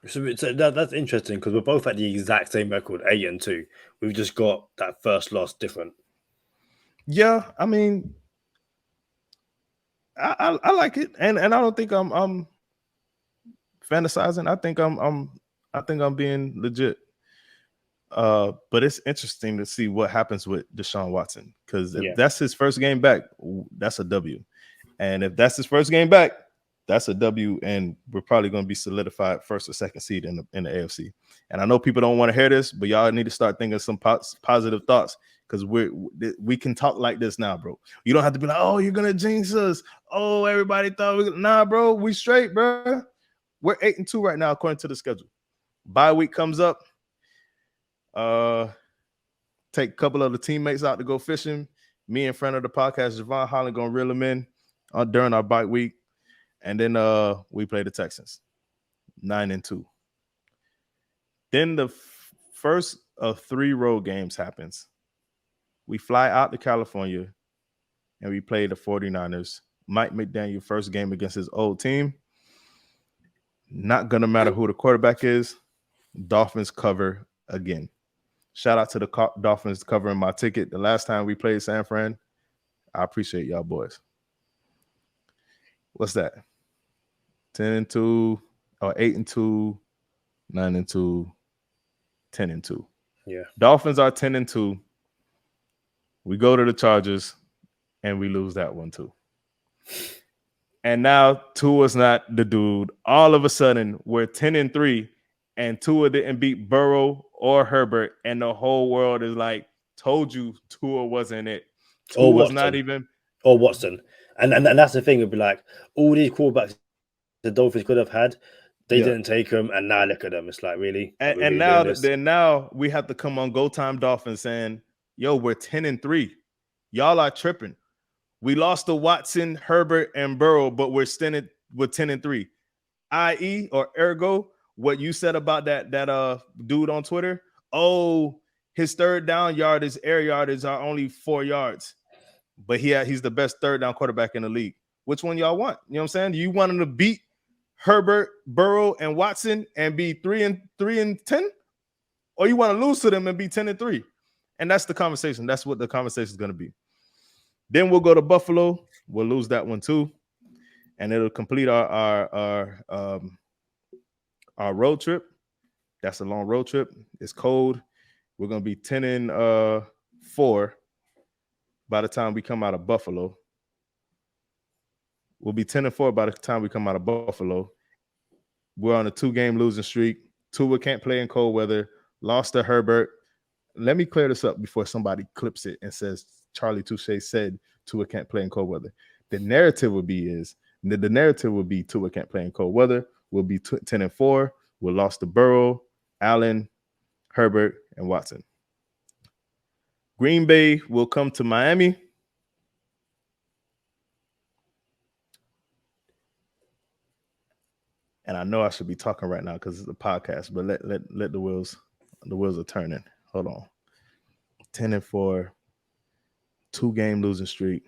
So that's interesting because we're both at the exact same record, 8-2. We've just got that first loss different. Yeah, I mean, I like it, and I don't think I'm fantasizing. I think I'm being legit. But it's interesting to see what happens with Deshaun Watson, because if that's his first game back, that's a W. And if that's his first game back, that's a W, and we're probably going to be solidified first or second seed in the AFC. And I know people don't want to hear this, but y'all need to start thinking some positive thoughts, because we can talk like this now, bro. You don't have to be like, oh, you're going to jinx us. Oh, everybody thought nah, bro, we straight, bro. We're 8-2 right now according to the schedule. Bye week comes up. Take a couple of the teammates out to go fishing. Me and friend of the podcast, Javon Holland, gonna reel them in during our bye week, and then we play the Texans, 9-2. Then the first of 3 road games happens. We fly out to California, and we play the 49ers. Mike McDaniel, first game against his old team. Not gonna matter who the quarterback is. Dolphins cover again. Shout out to the Dolphins covering my ticket the last time we played San Fran. I appreciate y'all boys. What's that? 10-2, or 8-2, 9-2, 10-2. Yeah. Dolphins are 10-2. We go to the Chargers and we lose that one too. And now Tua's not the dude. All of a sudden, we're 10-3, and Tua didn't beat Burrow or Herbert, and the whole world is like, told you Tua wasn't it. Tua was not even. Or Watson. And that's the thing. It'd be like, all these quarterbacks the Dolphins could have had, they didn't take them, and now look at them. It's like, really? And now we have to come on Go Time Dolphins saying, yo, we're 10-3. Y'all are tripping. We lost to Watson, Herbert, and Burrow, but we're still with 10-3. I.e. or ergo, what you said about that dude on Twitter. Oh, his third down yardage, air yardage are only 4 yards, but he's the best third down quarterback in the league. Which one y'all want? You know what I'm saying? Do you want him to beat Herbert, Burrow, and Watson and be 3-10, or you want to lose to them and be 10-3? And that's the conversation. That's what the conversation is going to be. Then we'll go to Buffalo. We'll lose that one too, and it'll complete our road trip. That's a long road trip. It's cold. We're gonna be 10-4 by the time we come out of Buffalo. We'll be 10-4 by the time we come out of Buffalo. We're on a 2-game losing streak. Tua can't play in cold weather. Lost to Herbert. Let me clear this up before somebody clips it and says Charlie Touche said Tua can't play in cold weather. The narrative would be Tua can't play in cold weather. We'll be 10-4. We'll lost to Burrow, Allen, Herbert, and Watson. Green Bay will come to Miami. And I know I should be talking right now because it's a podcast, but let the wheels are turning. Hold on. 10-4, 2-game losing streak.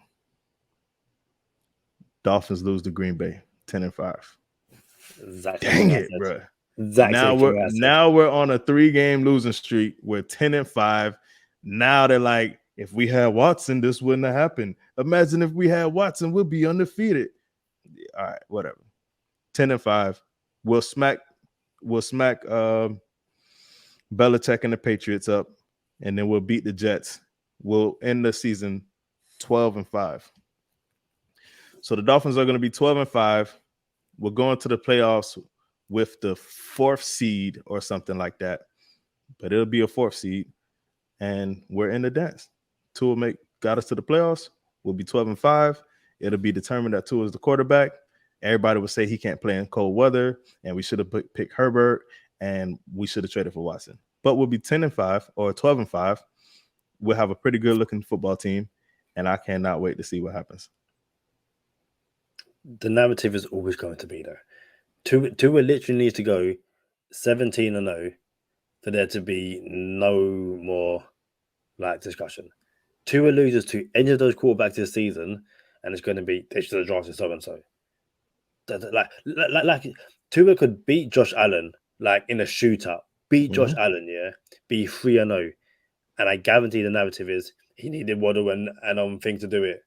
Dolphins lose to Green Bay, 10-5. Exactly. Dang it, bro. Exactly. Now we're on a 3-game losing streak. We're 10-5. Now they're like, if we had Watson, this wouldn't have happened. Imagine if we had Watson, we'd be undefeated. All right, whatever. 10-5. We'll smack Belichick and the Patriots up, and then we'll beat the Jets. We'll end the season 12-5. So the Dolphins are going to be 12-5. We're going to the playoffs with the 4th seed or something like that, but it'll be a 4th seed, and we're in the dance. Tua got us to the playoffs. We'll be 12-5. It'll be determined that Tua is the quarterback. Everybody would say he can't play in cold weather, and we should have picked Herbert, and we should have traded for Watson. But we'll be 10-5 or 12-5. We'll have a pretty good-looking football team, and I cannot wait to see what happens. The narrative is always going to be there. Tua literally needs to go 17-0 for there to be no more discussion. Tua loses to any of those quarterbacks this season, and it's going to be they should have drafted so and so. Like Tua could beat Josh Allen in a shootout, beat Josh Allen, be 3-0, and I guarantee the narrative is he needed Waddle and thing to do it.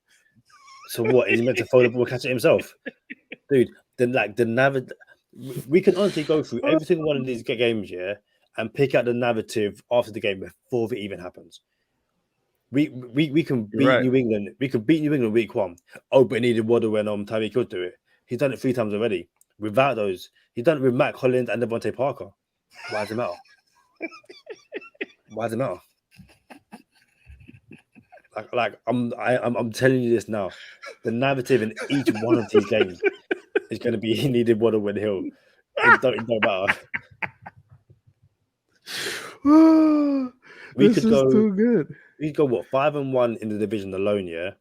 So what? Is he meant to throw the ball, catch it himself, dude? The narrative. We can honestly go through every single one of these games, and pick out the narrative after the game before it even happens. We can beat New England. We could beat New England week 1. Oh, but he needed Waddle when Tyreek could do it. He's done it 3 times already. Without those, he's done it with Matt Collins and Devontae Parker. Why does it matter? Why does it matter? I'm telling you this now. The narrative in each one of these games is going to be he needed Waddle when Hill. It don't matter. This is too good. We could go 5-1 in the division alone,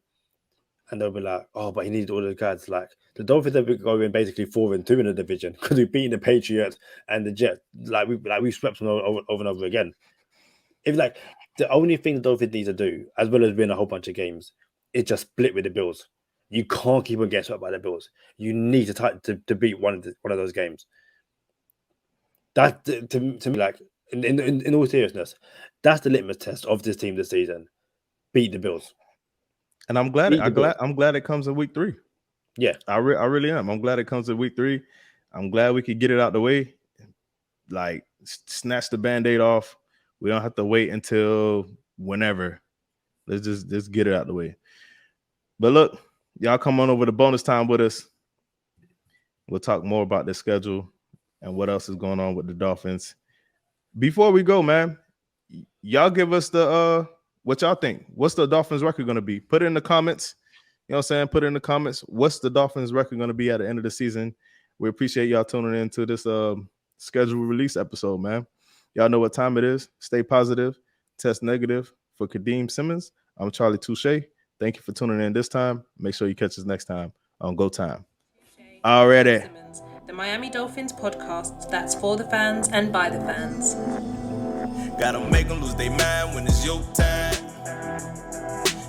and they'll be like, oh, but he needed all those guys. The Dolphins have been going basically 4-2 in the division because we've beaten the Patriots and the Jets. We swept them over and over again. If the only thing the Dolphins need to do, as well as win a whole bunch of games, is just split with the Bills. You can't keep on getting swept by the Bills. You need to beat one of those games. That to me, in all seriousness, that's the litmus test of this team this season. Beat the Bills. And I'm glad it comes in week 3. Yeah, I really am. I'm glad it comes in week 3. I'm glad we could get it out the way. Snatch the Band-Aid off. We don't have to wait until whenever. Let's just get it out the way. But look, y'all come on over to bonus time with us. We'll talk more about the schedule and what else is going on with the Dolphins. Before we go, man, y'all give us the what y'all think. What's the Dolphins record going to be? Put it in the comments. You know what I'm saying? Put it in the comments. What's the Dolphins record going to be at the end of the season? We appreciate y'all tuning in to this schedule release episode, man. Y'all know what time it is. Stay positive. Test negative. For Kadeem Simmons, I'm Charlie Touche. Thank you for tuning in this time. Make sure you catch us next time on Go Time. Already. The Miami Dolphins podcast that's for the fans and by the fans. Gotta make them lose their mind when it's your time.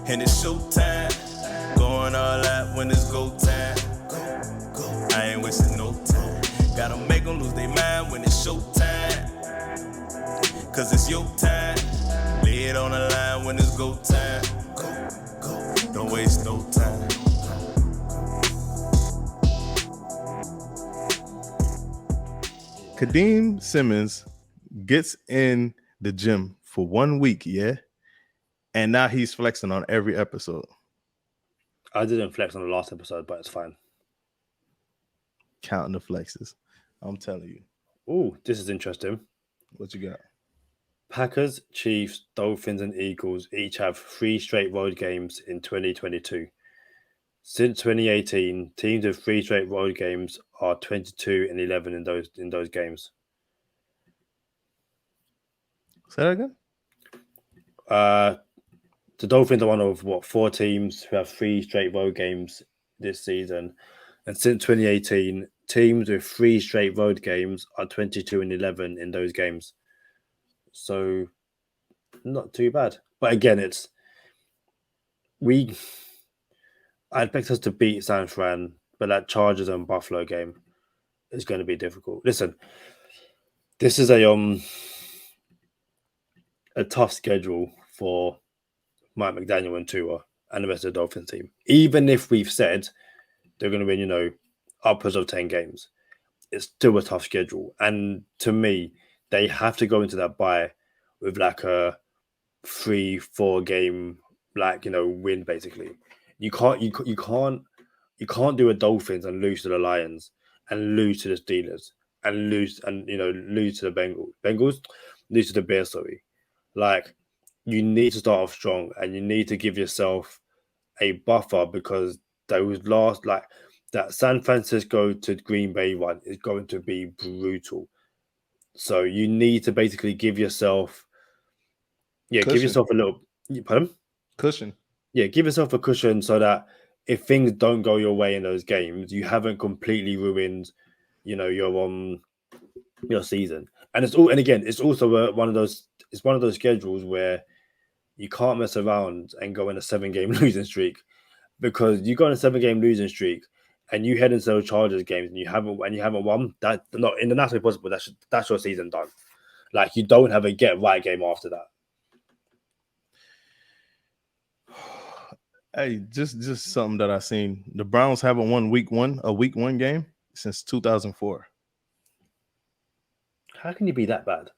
And it's showtime. Going all out when it's go time. I ain't wasting no time. Gotta make them lose their mind when it's showtime. Cause it's your time. Lay it on the line when it's go time. Don't waste no time. Kadeem Simmons gets in the gym for 1 week, and now he's flexing on every episode. I didn't flex on the last episode, but it's fine. counting the flexes. I'm telling you. Oh, this is interesting. What you got? Packers, Chiefs, Dolphins, and Eagles each have 3 straight road games in 2022. Since 2018, teams with 3 straight road games are 22-11 in those games. Say that again? The Dolphins are one of 4 teams who have 3 straight road games this season, and since 2018, teams with 3 straight road games are 22-11 in those games. So, not too bad. But again, I expect us to beat San Fran, but that Chargers and Buffalo game is going to be difficult. Listen, this is a tough schedule for Mike McDaniel and Tua and the rest of the Dolphins team. Even if we've said they're going to win, upwards of 10 games, it's still a tough schedule. And to me, they have to go into that bye with like a 3-4 game, win basically. You can't do a Dolphins and lose to the Lions and lose to the Steelers and lose to the Bengals, lose to the Bears, sorry. Like, you need to start off strong and you need to give yourself a buffer because those that San Francisco to Green Bay one is going to be brutal. So you need to basically give yourself a little cushion. Yeah, give yourself a cushion so that if things don't go your way in those games, you haven't completely ruined, your season. And it's also one of those schedules where you can't mess around and go in a 7-game losing streak, because you go on a 7-game losing streak and you head into those Chargers games and you haven't won. That not in the nationally possible. That's your season done. Like, you don't have a get right game after that. Hey, just something that I seen. The Browns haven't won a week one game since 2004. How can you be that bad?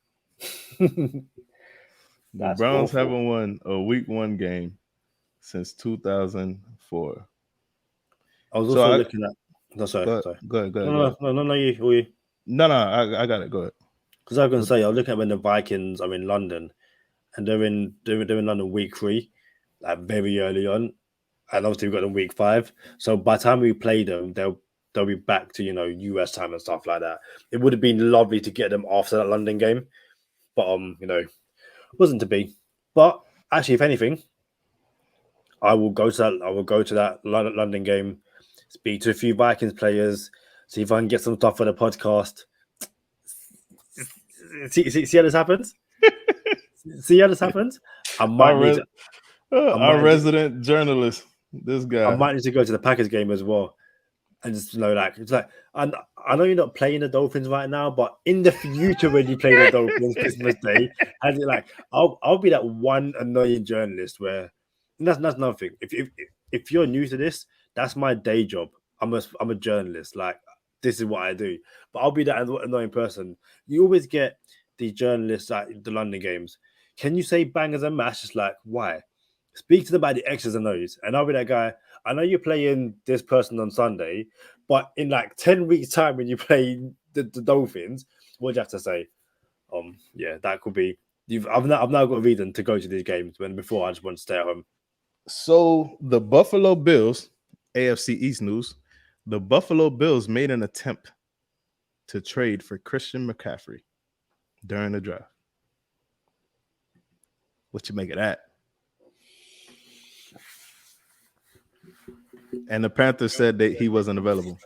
The Browns haven't won a week 1 game since 2004. I was also looking at. No, sorry. Go ahead. No, you. No, I got it. Go ahead. Because I was going to say, I was looking at when the Vikings are in London, and they're in London week 3, like very early on, and obviously we've got them week 5. So by the time we play them, they'll be back to US time and stuff like that. It would have been lovely to get them after that London game, but wasn't to be. But actually, if anything, I will go to that London game, speak to a few Vikings players, see if I can get some stuff for the podcast. See how this happens? See how this happens? Our resident journalist, this guy. I might need to go to the Packers game as well. And just it's like, I know you're not playing the Dolphins right now, but in the future when you play the Dolphins Christmas Day, I'll be that one annoying journalist where, and that's nothing. If you're new to this, that's my day job. I'm a journalist. Like, this is what I do. But I'll be that annoying person. You always get the journalists at the London games. Can you say bangers and mash? It's like, why? Speak to them about the X's and O's. And I'll be that guy. I know you're playing this person on Sunday, but in 10 weeks' time when you play the Dolphins, what do you have to say? Yeah, that could be. I've now got a reason to go to these games when before I just want to stay at home. So the Buffalo Bills, AFC East news, the Buffalo Bills made an attempt to trade for Christian McCaffrey during the draft. What you make of that? And the Panthers said that he wasn't available.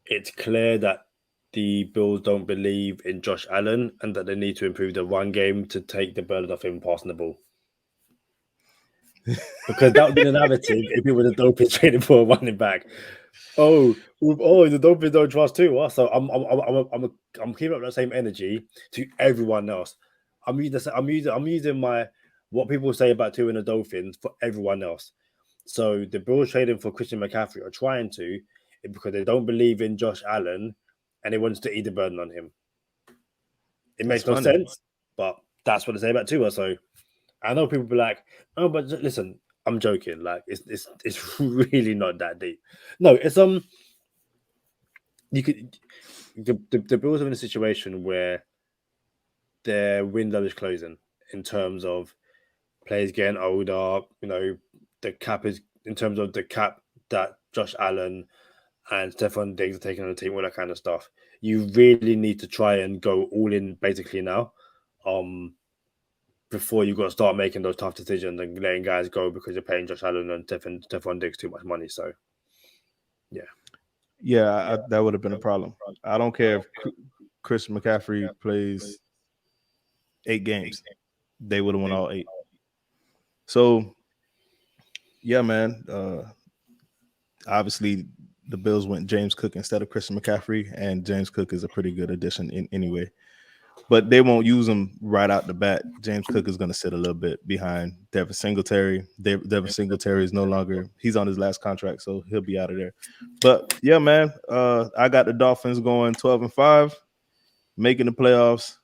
It's clear that the Bills don't believe in Josh Allen and that they need to improve the run game to take the burden off him passing the ball. Because that would be the narrative if we were the Dolphins trading for a running back. The Dolphins don't trust too. So I'm keeping up that same energy to everyone else. I'm using my what people say about Tua and the Dolphins for everyone else. So the Bills trading for Christian McCaffrey are trying to because they don't believe in Josh Allen and they want to eat the burden on him. It makes no sense, but that's what they say about Tua. So I know people be like, oh, but listen, I'm joking. Like it's really not that deep. No, it's you could the Bills are in a situation where their window is closing in terms of players getting older. You know, the cap is in terms of the cap that Josh Allen and Stephon Diggs are taking on the team, all that kind of stuff. You really need to try and go all in basically now. Before you got to start making those tough decisions and letting guys go because you're paying Josh Allen and Stephon Diggs too much money. So, that would have been a problem. I don't care if Chris McCaffrey plays 8 games. They would have won all 8. So, yeah, man. Obviously, the Bills went James Cook instead of Christian McCaffrey, and James Cook is a pretty good addition anyway. But they won't use him right out the bat. James Cook is going to sit a little bit behind Devin Singletary. Devin Singletary is no longer – he's on his last contract, so he'll be out of there. But, yeah, man, I got the Dolphins going 12-5, making the playoffs.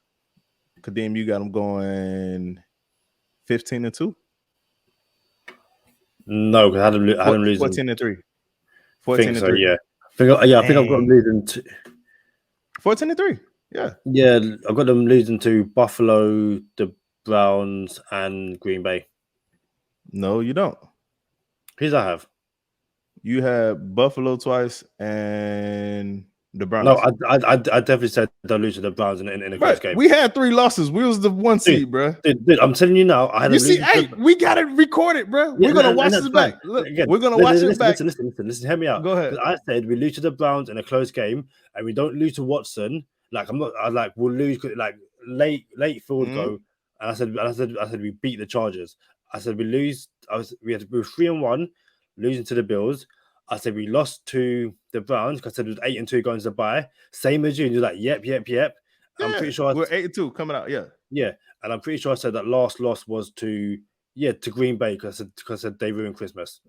Kadeem, you got them going 15-2? No, because I had them losing 14-3. 14-3. So, yeah. I think I've got them losing 14-3. Yeah, I've got them losing to Buffalo, the Browns, and Green Bay. No, you don't. Who's I have? You have Buffalo twice and the Browns. No, I definitely said they'll lose to the Browns in a close game. We had 3 losses. We was the 1 seed, bro. Dude, I'm telling you now. I had you see, hey, we got it recorded, bro. We're gonna watch this back. Look, we're gonna watch it back. Listen. Hear me out. Go ahead. I said we lose to the Browns in a close game, and we don't lose to Watson. Like we'll lose like late field goal. And I said we beat the Chargers. I said we lose. We were 3-1, losing to the Bills. I said we lost to the Browns because I said it was 8-2 going to the bye. Same as you. And you're like, yep. Yeah, I'm pretty sure we're 8-2 coming out. Yeah. And I'm pretty sure I said that last loss was to Green Bay because I said they ruined Christmas.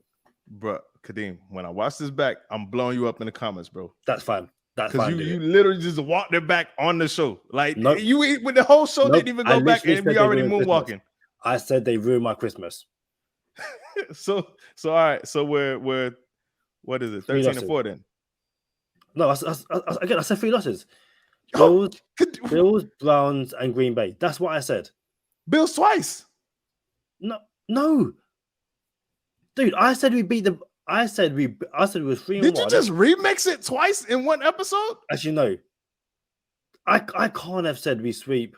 Bro, Kadeem, when I watch this back, I'm blowing you up in the comments, bro. That's fine. Because you literally just walked it back on the show. Like you with the whole show didn't even go back and we already moonwalking. I said they ruined my Christmas. so all right. So we're what is it? 13-4 then? No, I said 3 losses. Bills, Browns, and Green Bay. That's what I said. Bills twice. No. Dude, I said we beat the. I said we were 3-1. Did you just remix it twice in one episode? As you know, I can't have said we sweep.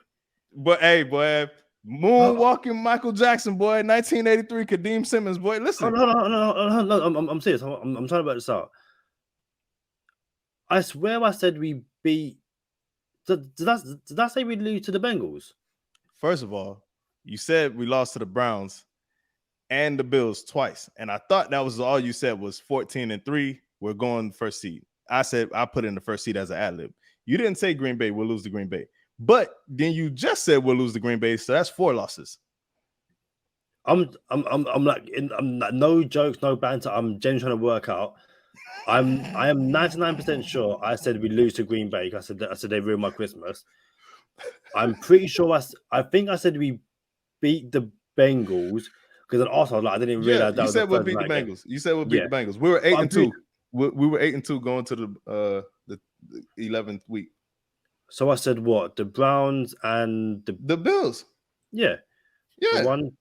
But hey, boy, moonwalking Michael Jackson, boy, 1983, Kadeem Simmons, boy. Listen, no, I'm serious. I'm trying to work this out. I swear I said we beat. Did I say we lose to the Bengals? First of all, you said we lost to the Browns and the Bills twice. And I thought that was all you said was 14-3. We're going first seed. I said I put in the first seed as an ad lib. You didn't say Green Bay, we'll lose to Green Bay. But then you just said we'll lose to Green Bay, so that's 4 losses. I'm like no jokes, no banter. I'm genuinely trying to work out. I am 99% sure I said we lose to Green Bay. I said they ruined my Christmas. I'm pretty sure I think I said we beat the Bengals because also I didn't realize that. You said we'll beat the Bengals. You said we'll beat the Bengals. We were 8-2. We were 8-2 going to the 11th week. So I said what? The Browns and the Bills. Yeah. The one.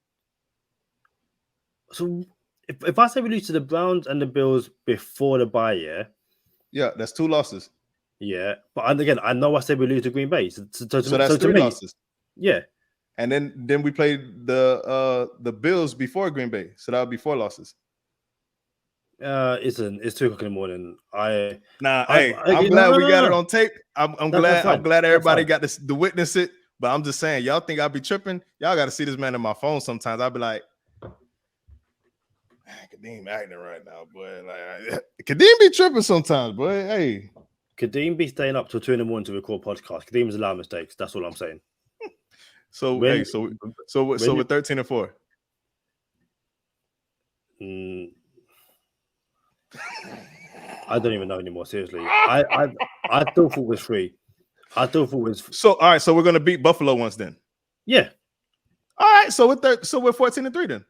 So if I say we lose to the Browns and the Bills before the bye, yeah, that's 2 losses. Yeah, but again, I know I said we lose to Green Bay, so that's 3 losses. Yeah, and then we played the Bills before Green Bay, so that would be 4 losses. It's 2:00 in the morning. I'm glad we got it on tape. I'm glad everybody got to witness it. But I'm just saying, y'all think I'll be tripping? Y'all got to see this man in my phone sometimes. I'll be like, Kadeem acting right now, boy. Like Kadeem be tripping sometimes, boy. Hey, Kadeem be staying up till 2 in the morning to record podcasts. Kadeem's allowed mistakes. That's all I'm saying. So we're 13-4. I don't even know anymore. Seriously, I still thought it was 3. I still thought it was. So all right. So we're gonna beat Buffalo once then. Yeah. All right. So we're 14-3 then.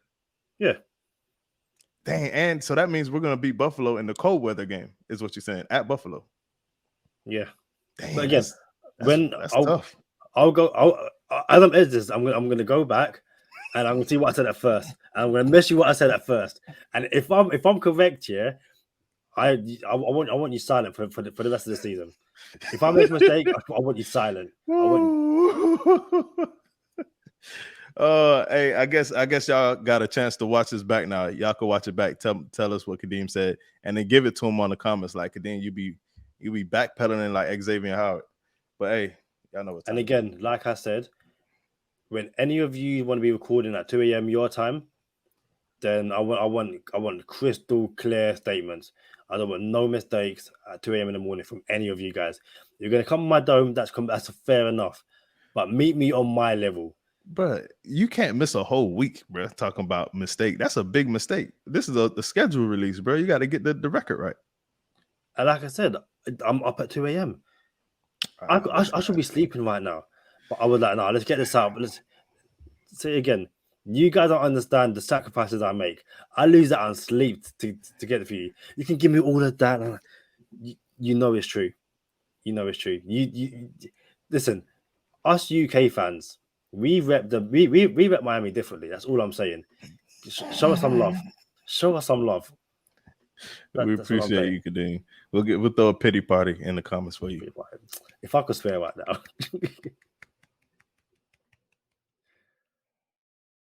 Yeah. Dang, and so that means we're gonna beat Buffalo in the cold weather game, is what you're saying, at Buffalo. Yeah. Dang, But again, that's tough. I'll go. As I'm editing this, I'm gonna go back, and I'm gonna see what I said at first, and I'm gonna miss you what I said at first. And if I'm correct here, I want you silent for the rest of the season. If I make a mistake, I want you silent. Hey, I guess y'all got a chance to watch this back now. Y'all can watch it back. Tell us what Kadeem said, and then give it to him on the comments. Like Kadeem, you be backpedaling like Xavier Howard. But hey, y'all know what time. And again, like I said, when any of you want to be recording at 2 a.m. your time, then I want crystal clear statements. I don't want no mistakes at 2 a.m. in the morning from any of you guys. You're gonna come on my dome. That's fair enough, but meet me on my level. But you can't miss a whole week, bro. Talking about mistake, that's a big mistake. This is the schedule release, bro. You got to get the record right. And like I said, I'm up at 2 a.m. I should be sleeping right now, but I was like, no, let's get this out. But let's say again, you guys don't understand the sacrifices I make. I lose out on sleep to get it for you. You can give me all of that. And you know it's true. You know it's true. You listen, us UK fans, we rep Miami differently. That's all I'm saying. Show us some love. Show us some love. We appreciate you, Kadeem. We'll throw a pity party in the comments for you. If I could swear right now.